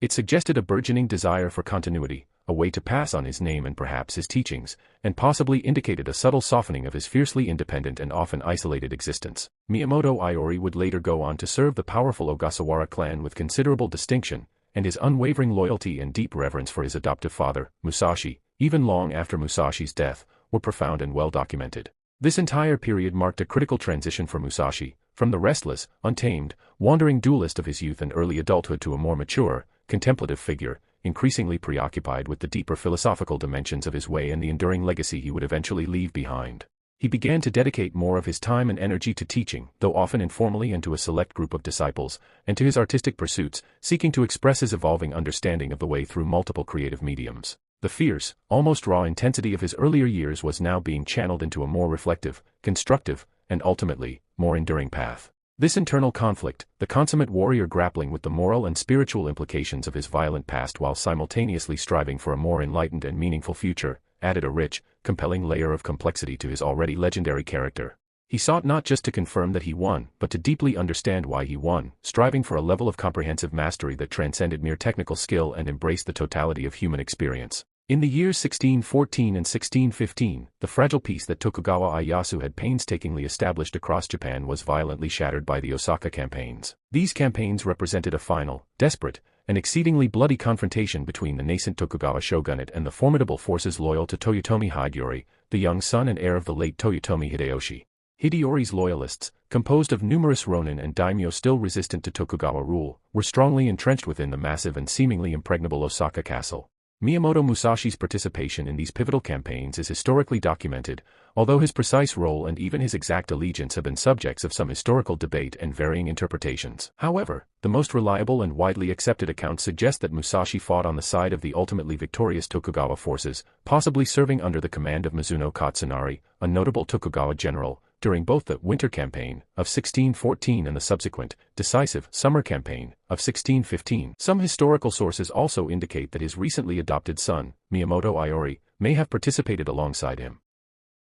It suggested a burgeoning desire for continuity, a way to pass on his name and perhaps his teachings, and possibly indicated a subtle softening of his fiercely independent and often isolated existence. Miyamoto Iori would later go on to serve the powerful Ogasawara clan with considerable distinction, and his unwavering loyalty and deep reverence for his adoptive father, Musashi, even long after Musashi's death, were profound and well documented. This entire period marked a critical transition for Musashi, from the restless, untamed, wandering duelist of his youth and early adulthood to a more mature, contemplative figure, increasingly preoccupied with the deeper philosophical dimensions of his way and the enduring legacy he would eventually leave behind. He began to dedicate more of his time and energy to teaching, though often informally and to a select group of disciples, and to his artistic pursuits, seeking to express his evolving understanding of the way through multiple creative mediums. The fierce, almost raw intensity of his earlier years was now being channeled into a more reflective, constructive, and ultimately, more enduring path. This internal conflict, the consummate warrior grappling with the moral and spiritual implications of his violent past while simultaneously striving for a more enlightened and meaningful future, added a rich, compelling layer of complexity to his already legendary character. He sought not just to confirm that he won, but to deeply understand why he won, striving for a level of comprehensive mastery that transcended mere technical skill and embraced the totality of human experience. In the years 1614 and 1615, the fragile peace that Tokugawa Ieyasu had painstakingly established across Japan was violently shattered by the Osaka campaigns. These campaigns represented a final, desperate, and exceedingly bloody confrontation between the nascent Tokugawa shogunate and the formidable forces loyal to Toyotomi Hideyori, the young son and heir of the late Toyotomi Hideyoshi. Hideyori's loyalists, composed of numerous ronin and daimyo still resistant to Tokugawa rule, were strongly entrenched within the massive and seemingly impregnable Osaka castle. Miyamoto Musashi's participation in these pivotal campaigns is historically documented, although his precise role and even his exact allegiance have been subjects of some historical debate and varying interpretations. However, the most reliable and widely accepted accounts suggest that Musashi fought on the side of the ultimately victorious Tokugawa forces, possibly serving under the command of Mizuno Katsunari, a notable Tokugawa general, during both the Winter Campaign of 1614 and the subsequent, decisive Summer Campaign of 1615. Some historical sources also indicate that his recently adopted son, Miyamoto Iori, may have participated alongside him.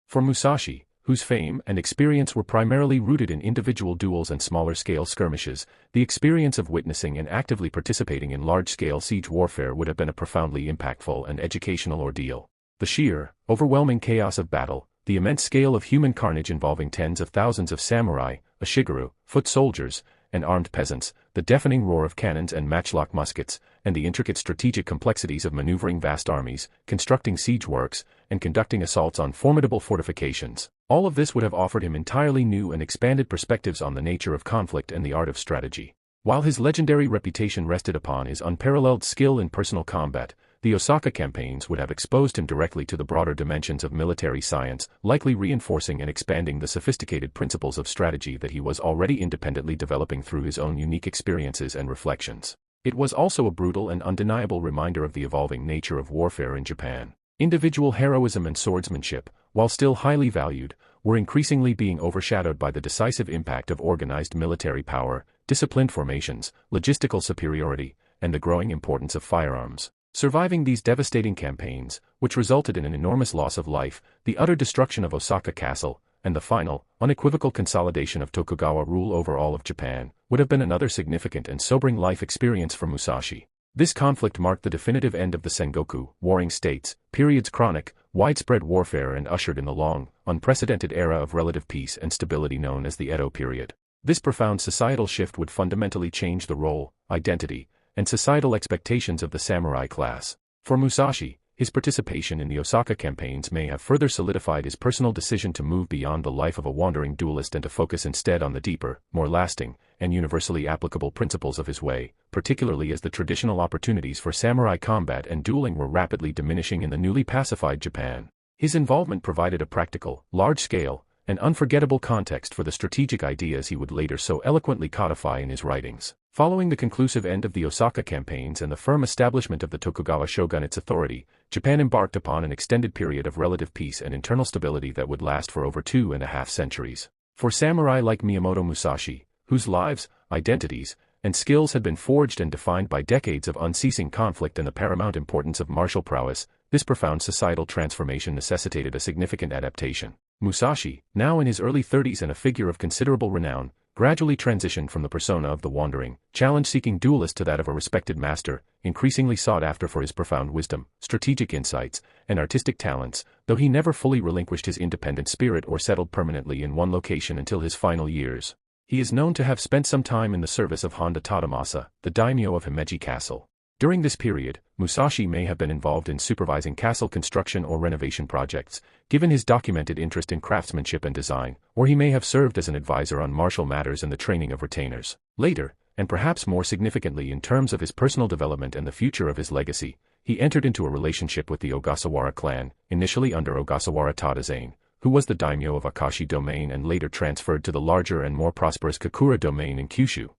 For Musashi, whose fame and experience were primarily rooted in individual duels and smaller-scale skirmishes, the experience of witnessing and actively participating in large-scale siege warfare would have been a profoundly impactful and educational ordeal. The sheer, overwhelming chaos of battle, the immense scale of human carnage involving tens of thousands of samurai, ashigaru, foot soldiers, and armed peasants, the deafening roar of cannons and matchlock muskets, and the intricate strategic complexities of maneuvering vast armies, constructing siege works, and conducting assaults on formidable fortifications. All of this would have offered him entirely new and expanded perspectives on the nature of conflict and the art of strategy. While his legendary reputation rested upon his unparalleled skill in personal combat, the Osaka campaigns would have exposed him directly to the broader dimensions of military science, likely reinforcing and expanding the sophisticated principles of strategy that he was already independently developing through his own unique experiences and reflections. It was also a brutal and undeniable reminder of the evolving nature of warfare in Japan. Individual heroism and swordsmanship, while still highly valued, were increasingly being overshadowed by the decisive impact of organized military power, disciplined formations, logistical superiority, and the growing importance of firearms. Surviving these devastating campaigns, which resulted in an enormous loss of life, the utter destruction of Osaka Castle, and the final, unequivocal consolidation of Tokugawa rule over all of Japan, would have been another significant and sobering life experience for Musashi. This conflict marked the definitive end of the Sengoku, warring states, period's chronic, widespread warfare and ushered in the long, unprecedented era of relative peace and stability known as the Edo period. This profound societal shift would fundamentally change the role, identity, and societal expectations of the samurai class. For Musashi, his participation in the Osaka campaigns may have further solidified his personal decision to move beyond the life of a wandering duelist and to focus instead on the deeper, more lasting, and universally applicable principles of his way, particularly as the traditional opportunities for samurai combat and dueling were rapidly diminishing in the newly pacified Japan. His involvement provided a practical, large-scale, and unforgettable context for the strategic ideas he would later so eloquently codify in his writings. Following the conclusive end of the Osaka campaigns and the firm establishment of the Tokugawa shogunate's authority, Japan embarked upon an extended period of relative peace and internal stability that would last for over 2.5 centuries. For samurai like Miyamoto Musashi, whose lives, identities, and skills had been forged and defined by decades of unceasing conflict and the paramount importance of martial prowess, this profound societal transformation necessitated a significant adaptation. Musashi, now in his early 30s and a figure of considerable renown, gradually transitioned from the persona of the wandering, challenge-seeking duelist to that of a respected master, increasingly sought after for his profound wisdom, strategic insights, and artistic talents, though he never fully relinquished his independent spirit or settled permanently in one location until his final years. He is known to have spent some time in the service of Honda Tadamasa, the daimyo of Himeji Castle. During this period, Musashi may have been involved in supervising castle construction or renovation projects, given his documented interest in craftsmanship and design, or he may have served as an advisor on martial matters and the training of retainers. Later, and perhaps more significantly in terms of his personal development and the future of his legacy, he entered into a relationship with the Ogasawara clan, initially under Ogasawara Tadazane, who was the daimyo of Akashi domain and later transferred to the larger and more prosperous Kakura domain in Kyushu.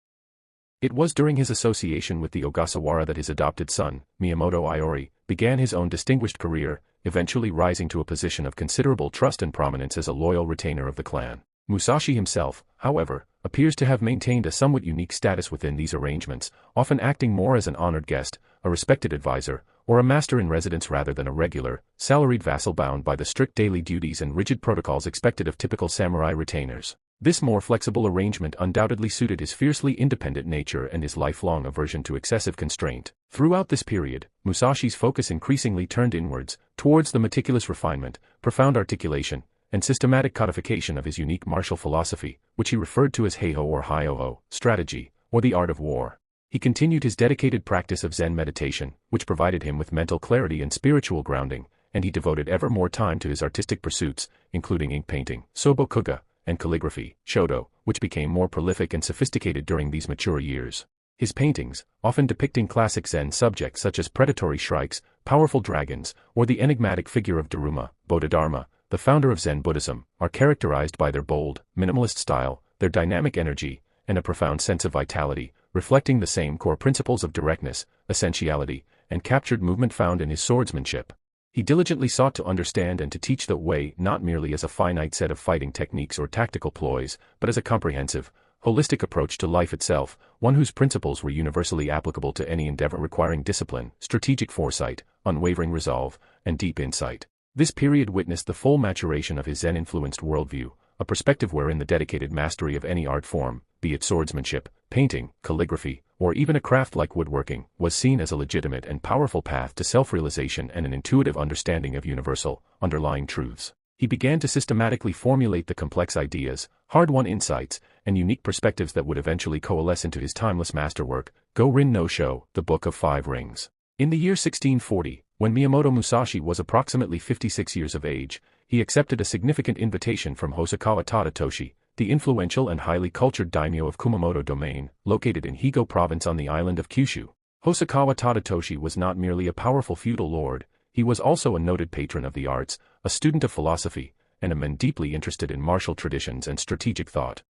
It was during his association with the Ogasawara that his adopted son, Miyamoto Iori, began his own distinguished career, eventually rising to a position of considerable trust and prominence as a loyal retainer of the clan. Musashi himself, however, appears to have maintained a somewhat unique status within these arrangements, often acting more as an honored guest, a respected advisor, or a master in residence rather than a regular, salaried vassal bound by the strict daily duties and rigid protocols expected of typical samurai retainers. This more flexible arrangement undoubtedly suited his fiercely independent nature and his lifelong aversion to excessive constraint. Throughout this period, Musashi's focus increasingly turned inwards, towards the meticulous refinement, profound articulation, and systematic codification of his unique martial philosophy, which he referred to as Heiho or Hyoho, strategy, or the art of war. He continued his dedicated practice of Zen meditation, which provided him with mental clarity and spiritual grounding, and he devoted ever more time to his artistic pursuits, including ink painting, sobokuga, and calligraphy, shodo, which became more prolific and sophisticated during these mature years. His paintings, often depicting classic Zen subjects such as predatory shrikes, powerful dragons, or the enigmatic figure of Daruma, Bodhidharma, the founder of Zen Buddhism, are characterized by their bold, minimalist style, their dynamic energy, and a profound sense of vitality, reflecting the same core principles of directness, essentiality, and captured movement found in his swordsmanship. He diligently sought to understand and to teach the way not merely as a finite set of fighting techniques or tactical ploys, but as a comprehensive, holistic approach to life itself, one whose principles were universally applicable to any endeavor requiring discipline, strategic foresight, unwavering resolve, and deep insight. This period witnessed the full maturation of his Zen-influenced worldview, a perspective wherein the dedicated mastery of any art form, be it swordsmanship, painting, calligraphy, or even a craft like woodworking, was seen as a legitimate and powerful path to self-realization and an intuitive understanding of universal, underlying truths. He began to systematically formulate the complex ideas, hard-won insights, and unique perspectives that would eventually coalesce into his timeless masterwork, Go-Rin no Sho, the Book of Five Rings. In the year 1640, when Miyamoto Musashi was approximately 56 years of age, he accepted a significant invitation from Hosokawa Tadatoshi, the influential and highly cultured daimyo of Kumamoto Domain, located in Higo Province on the island of Kyushu. Hosokawa Tadatoshi was not merely a powerful feudal lord, he was also a noted patron of the arts, a student of philosophy, and a man deeply interested in martial traditions and strategic thought.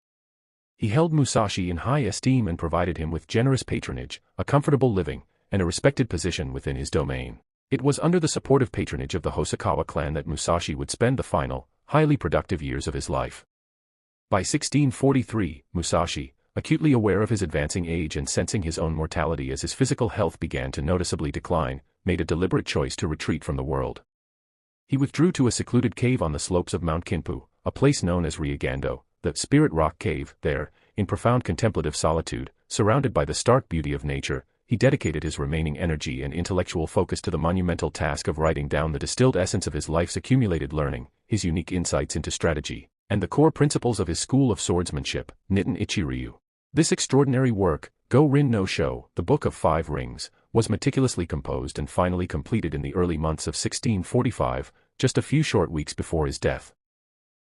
He held Musashi in high esteem and provided him with generous patronage, a comfortable living, and a respected position within his domain. It was under the supportive patronage of the Hosokawa clan that Musashi would spend the final, highly productive years of his life. By 1643, Musashi, acutely aware of his advancing age and sensing his own mortality as his physical health began to noticeably decline, made a deliberate choice to retreat from the world. He withdrew to a secluded cave on the slopes of Mount Kinpu, a place known as Ryugando, the Spirit Rock Cave. There, in profound contemplative solitude, surrounded by the stark beauty of nature, he dedicated his remaining energy and intellectual focus to the monumental task of writing down the distilled essence of his life's accumulated learning, his unique insights into strategy, and the core principles of his school of swordsmanship, Nitten Ichiryu. This extraordinary work, Go-Rin no Sho, the Book of Five Rings, was meticulously composed and finally completed in the early months of 1645, just a few short weeks before his death.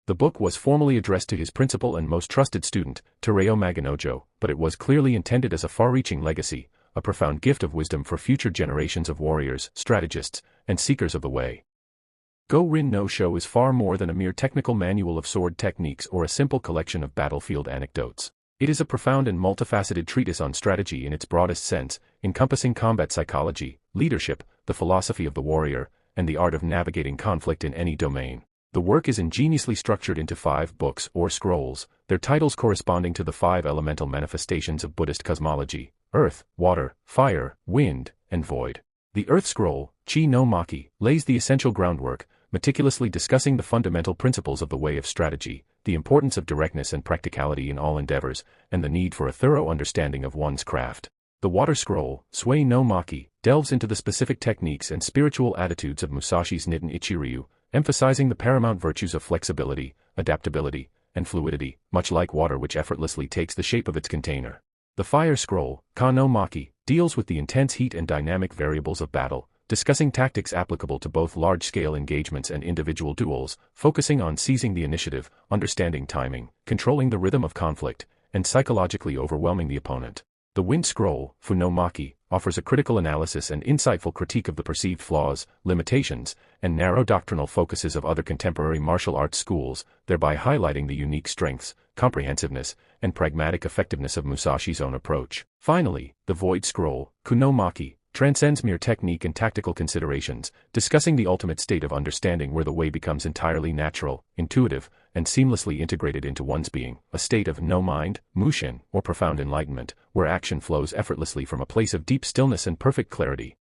The book was formally addressed to his principal and most trusted student, Tereo Maganojo, but it was clearly intended as a far-reaching legacy, a profound gift of wisdom for future generations of warriors, strategists, and seekers of the way. Go-Rin no Sho is far more than a mere technical manual of sword techniques or a simple collection of battlefield anecdotes. It is a profound and multifaceted treatise on strategy in its broadest sense, encompassing combat psychology, leadership, the philosophy of the warrior, and the art of navigating conflict in any domain. The work is ingeniously structured into 5 books or scrolls, their titles corresponding to the 5 elemental manifestations of Buddhist cosmology: earth, water, fire, wind, and void. The Earth Scroll, Chi no Maki, lays the essential groundwork, meticulously discussing the fundamental principles of the way of strategy, the importance of directness and practicality in all endeavors, and the need for a thorough understanding of one's craft. The Water Scroll, Sui no Maki, delves into the specific techniques and spiritual attitudes of Musashi's Nitten Ichiryu, emphasizing the paramount virtues of flexibility, adaptability, and fluidity, much like water which effortlessly takes the shape of its container. The Fire Scroll, Ka no Maki, deals with the intense heat and dynamic variables of battle, discussing tactics applicable to both large-scale engagements and individual duels, focusing on seizing the initiative, understanding timing, controlling the rhythm of conflict, and psychologically overwhelming the opponent. The Wind Scroll, Fu no Maki, offers a critical analysis and insightful critique of the perceived flaws, limitations, and narrow doctrinal focuses of other contemporary martial arts schools, thereby highlighting the unique strengths, comprehensiveness, and pragmatic effectiveness of Musashi's own approach. Finally, the Void Scroll, Ku no Maki, transcends mere technique and tactical considerations, discussing the ultimate state of understanding where the way becomes entirely natural, intuitive, and seamlessly integrated into one's being, a state of no mind, mushin, or profound enlightenment, where action flows effortlessly from a place of deep stillness and perfect clarity.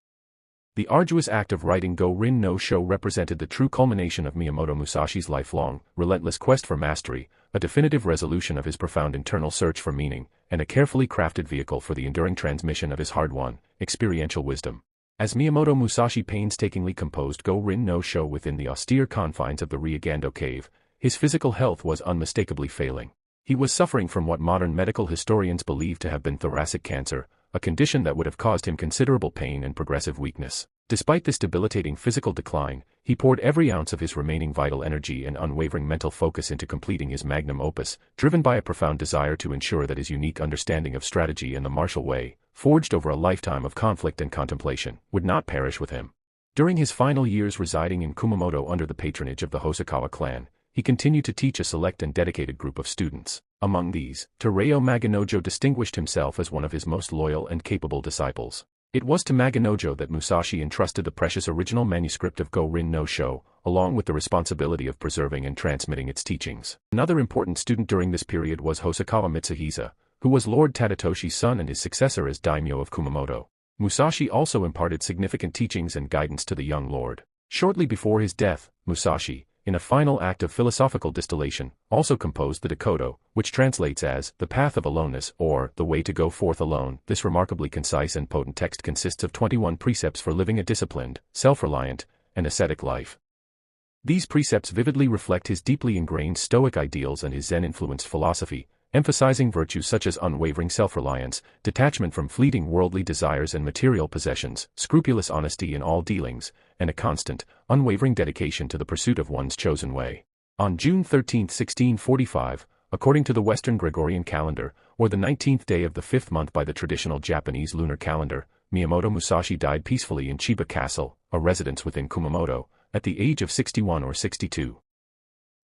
The arduous act of writing Go-Rin no Sho represented the true culmination of Miyamoto Musashi's lifelong, relentless quest for mastery, a definitive resolution of his profound internal search for meaning, and a carefully crafted vehicle for the enduring transmission of his hard-won, experiential wisdom. As Miyamoto Musashi painstakingly composed Go-Rin no Sho within the austere confines of the Ryugando cave, his physical health was unmistakably failing. He was suffering from what modern medical historians believe to have been thoracic cancer, a condition that would have caused him considerable pain and progressive weakness. Despite this debilitating physical decline, he poured every ounce of his remaining vital energy and unwavering mental focus into completing his magnum opus, driven by a profound desire to ensure that his unique understanding of strategy and the martial way, forged over a lifetime of conflict and contemplation, would not perish with him. During his final years residing in Kumamoto under the patronage of the Hosokawa clan, he continued to teach a select and dedicated group of students. Among these, Tereo Maganojo distinguished himself as one of his most loyal and capable disciples. It was to Maganojo that Musashi entrusted the precious original manuscript of Go-Rin no Sho, along with the responsibility of preserving and transmitting its teachings. Another important student during this period was Hosokawa Mitsuhisa, who was Lord Tadatoshi's son and his successor as daimyo of Kumamoto. Musashi also imparted significant teachings and guidance to the young lord. Shortly before his death, Musashi, in a final act of philosophical distillation, also composed the Dakodo, which translates as The Path of Aloneness or The Way to Go Forth Alone. This remarkably concise and potent text consists of 21 precepts for living a disciplined, self-reliant, and ascetic life. These precepts vividly reflect his deeply ingrained Stoic ideals and his Zen-influenced philosophy, emphasizing virtues such as unwavering self-reliance, detachment from fleeting worldly desires and material possessions, scrupulous honesty in all dealings, and a constant, unwavering dedication to the pursuit of one's chosen way. On June 13, 1645, according to the Western Gregorian calendar, or the 19th day of the 5th month by the traditional Japanese lunar calendar, Miyamoto Musashi died peacefully in Chiba Castle, a residence within Kumamoto, at the age of 61 or 62.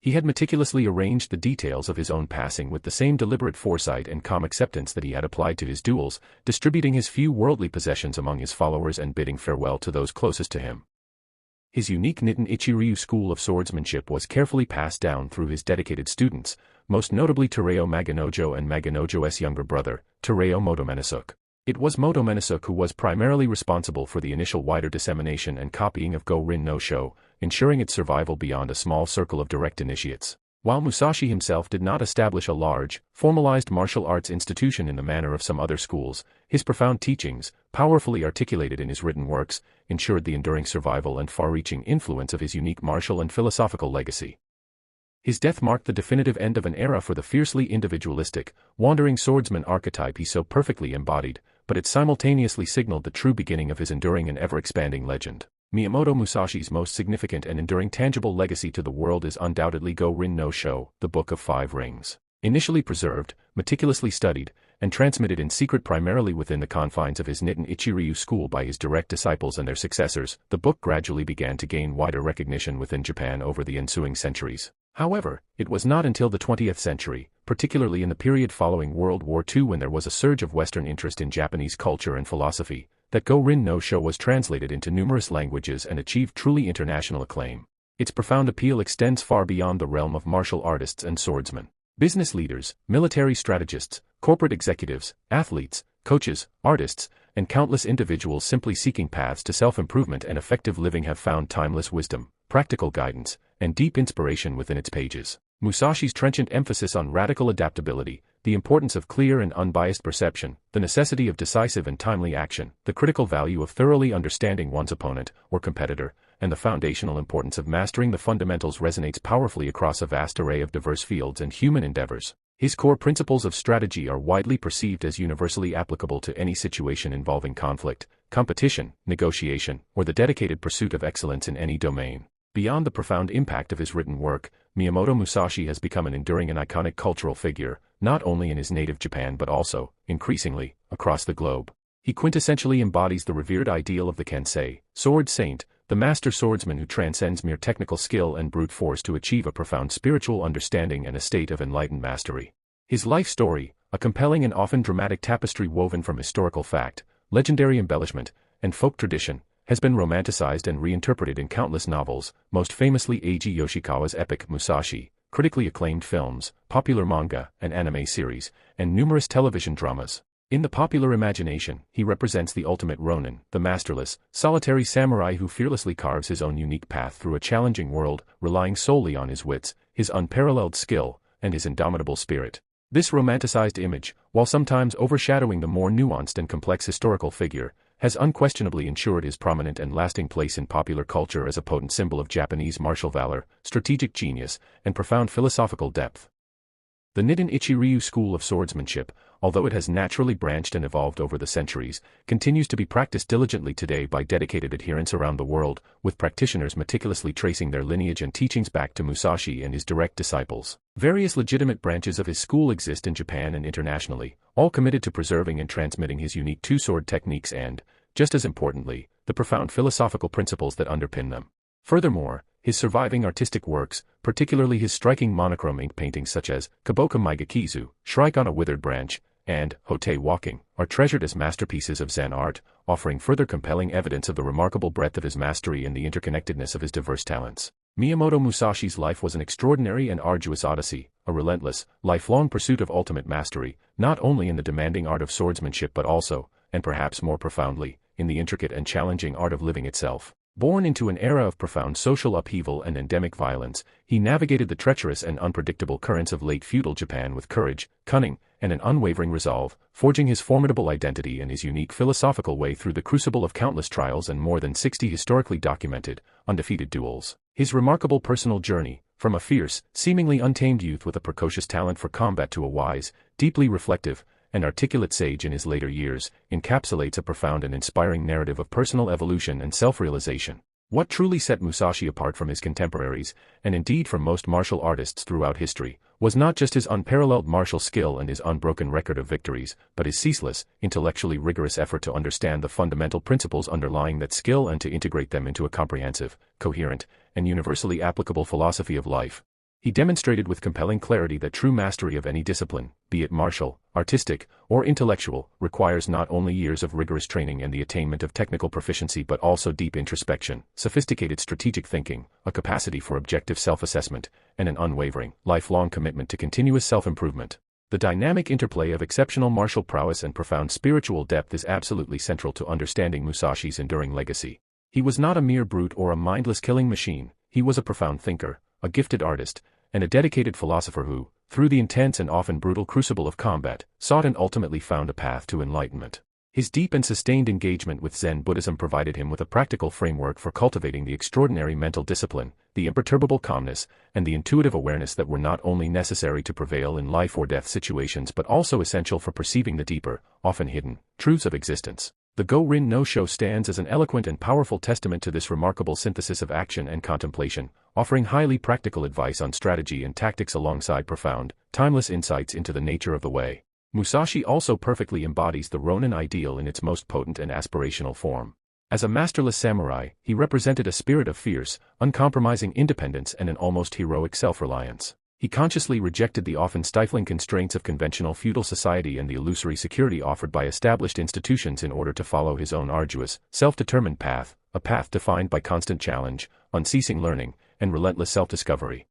He had meticulously arranged the details of his own passing with the same deliberate foresight and calm acceptance that he had applied to his duels, distributing his few worldly possessions among his followers and bidding farewell to those closest to him. His unique Nitten Ichiryu school of swordsmanship was carefully passed down through his dedicated students, most notably Tereo Maganojo and Maganojo's younger brother, Tereo Motomenasuke. It was Motomenasuke who was primarily responsible for the initial wider dissemination and copying of Go-Rin no Sho, ensuring its survival beyond a small circle of direct initiates. While Musashi himself did not establish a large, formalized martial arts institution in the manner of some other schools, his profound teachings, powerfully articulated in his written works, ensured the enduring survival and far-reaching influence of his unique martial and philosophical legacy. His death marked the definitive end of an era for the fiercely individualistic, wandering swordsman archetype he so perfectly embodied, but it simultaneously signaled the true beginning of his enduring and ever-expanding legend. Miyamoto Musashi's most significant and enduring tangible legacy to the world is undoubtedly Go-Rin no Sho, the Book of Five Rings. Initially preserved, meticulously studied, and transmitted in secret primarily within the confines of his Nitten Ichiryu school by his direct disciples and their successors, the book gradually began to gain wider recognition within Japan over the ensuing centuries. However, it was not until the 20th century, particularly in the period following World War II when there was a surge of Western interest in Japanese culture and philosophy, that Go-Rin no Sho was translated into numerous languages and achieved truly international acclaim. Its profound appeal extends far beyond the realm of martial artists and swordsmen. Business leaders, military strategists, corporate executives, athletes, coaches, artists, and countless individuals simply seeking paths to self-improvement and effective living have found timeless wisdom, practical guidance, and deep inspiration within its pages. Musashi's trenchant emphasis on radical adaptability, the importance of clear and unbiased perception, the necessity of decisive and timely action, the critical value of thoroughly understanding one's opponent or competitor, and the foundational importance of mastering the fundamentals resonates powerfully across a vast array of diverse fields and human endeavors. His core principles of strategy are widely perceived as universally applicable to any situation involving conflict, competition, negotiation, or the dedicated pursuit of excellence in any domain. Beyond the profound impact of his written work, Miyamoto Musashi has become an enduring and iconic cultural figure, not only in his native Japan but also, increasingly, across the globe. He quintessentially embodies the revered ideal of the Kensei, sword saint, the master swordsman who transcends mere technical skill and brute force to achieve a profound spiritual understanding and a state of enlightened mastery. His life story, a compelling and often dramatic tapestry woven from historical fact, legendary embellishment, and folk tradition, has been romanticized and reinterpreted in countless novels, most famously Eiji Yoshikawa's epic Musashi, critically acclaimed films, popular manga and anime series, and numerous television dramas. In the popular imagination, he represents the ultimate Ronin, the masterless, solitary samurai who fearlessly carves his own unique path through a challenging world, relying solely on his wits, his unparalleled skill, and his indomitable spirit. This romanticized image, while sometimes overshadowing the more nuanced and complex historical figure, has unquestionably ensured his prominent and lasting place in popular culture as a potent symbol of Japanese martial valor, strategic genius, and profound philosophical depth. The Nitten Ichiryu school of swordsmanship, although it has naturally branched and evolved over the centuries, continues to be practiced diligently today by dedicated adherents around the world, with practitioners meticulously tracing their lineage and teachings back to Musashi and his direct disciples. Various legitimate branches of his school exist in Japan and internationally, all committed to preserving and transmitting his unique two-sword techniques and, just as importantly, the profound philosophical principles that underpin them. Furthermore, his surviving artistic works, particularly his striking monochrome ink paintings such as Kaboka Maigakizu, Shrike on a Withered Branch, and Hote Walking, are treasured as masterpieces of Zen art, offering further compelling evidence of the remarkable breadth of his mastery and the interconnectedness of his diverse talents. Miyamoto Musashi's life was an extraordinary and arduous odyssey, a relentless, lifelong pursuit of ultimate mastery, not only in the demanding art of swordsmanship but also, and perhaps more profoundly, in the intricate and challenging art of living itself. Born into an era of profound social upheaval and endemic violence, he navigated the treacherous and unpredictable currents of late feudal Japan with courage, cunning, and an unwavering resolve, forging his formidable identity and his unique philosophical way through the crucible of countless trials and more than 60 historically documented, undefeated duels. His remarkable personal journey, from a fierce, seemingly untamed youth with a precocious talent for combat to a wise, deeply reflective, and articulate sage in his later years, encapsulates a profound and inspiring narrative of personal evolution and self-realization. What truly set Musashi apart from his contemporaries, and indeed from most martial artists throughout history, was not just his unparalleled martial skill and his unbroken record of victories, but his ceaseless, intellectually rigorous effort to understand the fundamental principles underlying that skill and to integrate them into a comprehensive, coherent, and universally applicable philosophy of life. He demonstrated with compelling clarity that true mastery of any discipline, be it martial, artistic, or intellectual, requires not only years of rigorous training and the attainment of technical proficiency but also deep introspection, sophisticated strategic thinking, a capacity for objective self-assessment, and an unwavering, lifelong commitment to continuous self-improvement. The dynamic interplay of exceptional martial prowess and profound spiritual depth is absolutely central to understanding Musashi's enduring legacy. He was not a mere brute or a mindless killing machine, he was a profound thinker, a gifted artist, and a dedicated philosopher who, through the intense and often brutal crucible of combat, sought and ultimately found a path to enlightenment. His deep and sustained engagement with Zen Buddhism provided him with a practical framework for cultivating the extraordinary mental discipline, the imperturbable calmness, and the intuitive awareness that were not only necessary to prevail in life or death situations but also essential for perceiving the deeper, often hidden, truths of existence. The Go-Rin no Sho stands as an eloquent and powerful testament to this remarkable synthesis of action and contemplation, offering highly practical advice on strategy and tactics alongside profound, timeless insights into the nature of the way. Musashi also perfectly embodies the Ronin ideal in its most potent and aspirational form. As a masterless samurai, he represented a spirit of fierce, uncompromising independence and an almost heroic self-reliance. He consciously rejected the often stifling constraints of conventional feudal society and the illusory security offered by established institutions in order to follow his own arduous, self-determined path, a path defined by constant challenge, unceasing learning, and relentless self-discovery.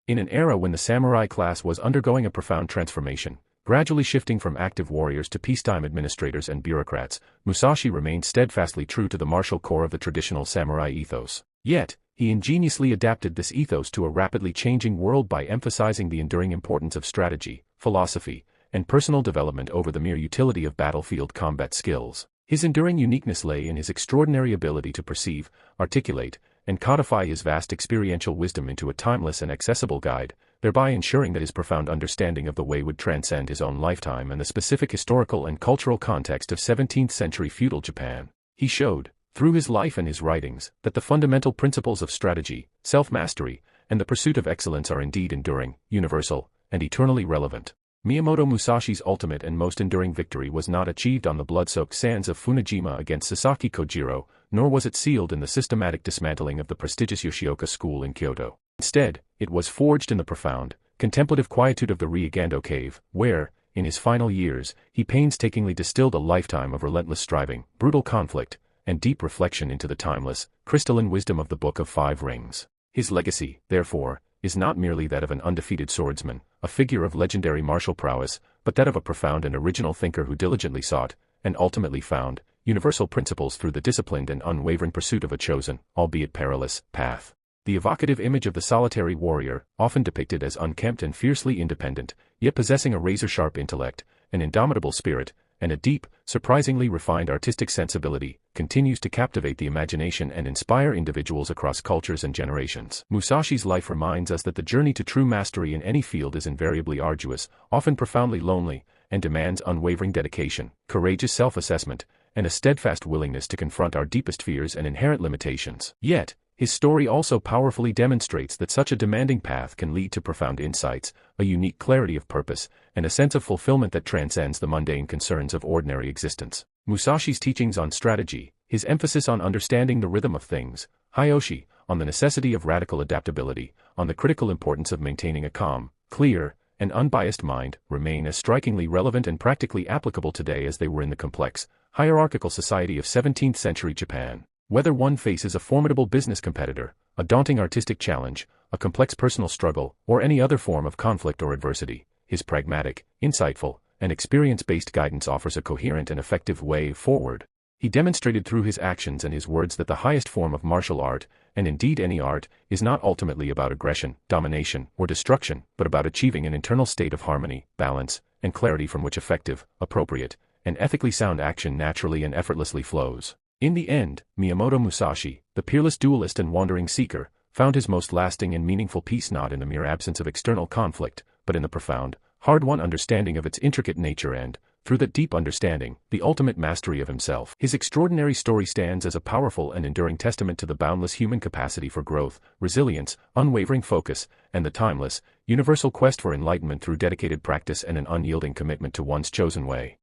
In an era when the samurai class was undergoing a profound transformation, gradually shifting from active warriors to peacetime administrators and bureaucrats, Musashi remained steadfastly true to the martial core of the traditional samurai ethos. Yet, he ingeniously adapted this ethos to a rapidly changing world by emphasizing the enduring importance of strategy, philosophy, and personal development over the mere utility of battlefield combat skills. His enduring uniqueness lay in his extraordinary ability to perceive, articulate, and codify his vast experiential wisdom into a timeless and accessible guide, thereby ensuring that his profound understanding of the way would transcend his own lifetime and the specific historical and cultural context of 17th-century feudal Japan. He showed, through his life and his writings, that the fundamental principles of strategy, self-mastery, and the pursuit of excellence are indeed enduring, universal, and eternally relevant. Miyamoto Musashi's ultimate and most enduring victory was not achieved on the blood-soaked sands of Funajima against Sasaki Kojiro, nor was it sealed in the systematic dismantling of the prestigious Yoshioka school in Kyoto. Instead, it was forged in the profound, contemplative quietude of the Ryugando cave, where, in his final years, he painstakingly distilled a lifetime of relentless striving, brutal conflict, and deep reflection into the timeless, crystalline wisdom of the Book of Five Rings. His legacy, therefore, is not merely that of an undefeated swordsman, a figure of legendary martial prowess, but that of a profound and original thinker who diligently sought, and ultimately found, universal principles through the disciplined and unwavering pursuit of a chosen, albeit perilous, path. The evocative image of the solitary warrior, often depicted as unkempt and fiercely independent, yet possessing a razor-sharp intellect, an indomitable spirit, and a deep, surprisingly refined artistic sensibility, continues to captivate the imagination and inspire individuals across cultures and generations. Musashi's life reminds us that the journey to true mastery in any field is invariably arduous, often profoundly lonely, and demands unwavering dedication, courageous self-assessment, and a steadfast willingness to confront our deepest fears and inherent limitations. Yet, his story also powerfully demonstrates that such a demanding path can lead to profound insights, a unique clarity of purpose, and a sense of fulfillment that transcends the mundane concerns of ordinary existence. Musashi's teachings on strategy, his emphasis on understanding the rhythm of things, Hiyoshi, on the necessity of radical adaptability, on the critical importance of maintaining a calm, clear, and unbiased mind, remain as strikingly relevant and practically applicable today as they were in the complex, hierarchical society of 17th-century Japan. Whether one faces a formidable business competitor, a daunting artistic challenge, a complex personal struggle, or any other form of conflict or adversity, his pragmatic, insightful, and experience-based guidance offers a coherent and effective way forward. He demonstrated through his actions and his words that the highest form of martial art, and indeed any art, is not ultimately about aggression, domination, or destruction, but about achieving an internal state of harmony, balance, and clarity from which effective, appropriate, and ethically sound action naturally and effortlessly flows. In the end, Miyamoto Musashi, the peerless duelist and wandering seeker, found his most lasting and meaningful peace not in the mere absence of external conflict, but in the profound, hard-won understanding of its intricate nature and, through that deep understanding, the ultimate mastery of himself. His extraordinary story stands as a powerful and enduring testament to the boundless human capacity for growth, resilience, unwavering focus, and the timeless, universal quest for enlightenment through dedicated practice and an unyielding commitment to one's chosen way.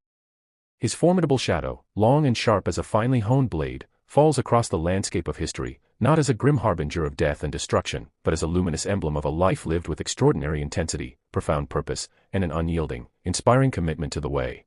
His formidable shadow, long and sharp as a finely honed blade, falls across the landscape of history, not as a grim harbinger of death and destruction, but as a luminous emblem of a life lived with extraordinary intensity, profound purpose, and an unyielding, inspiring commitment to the way.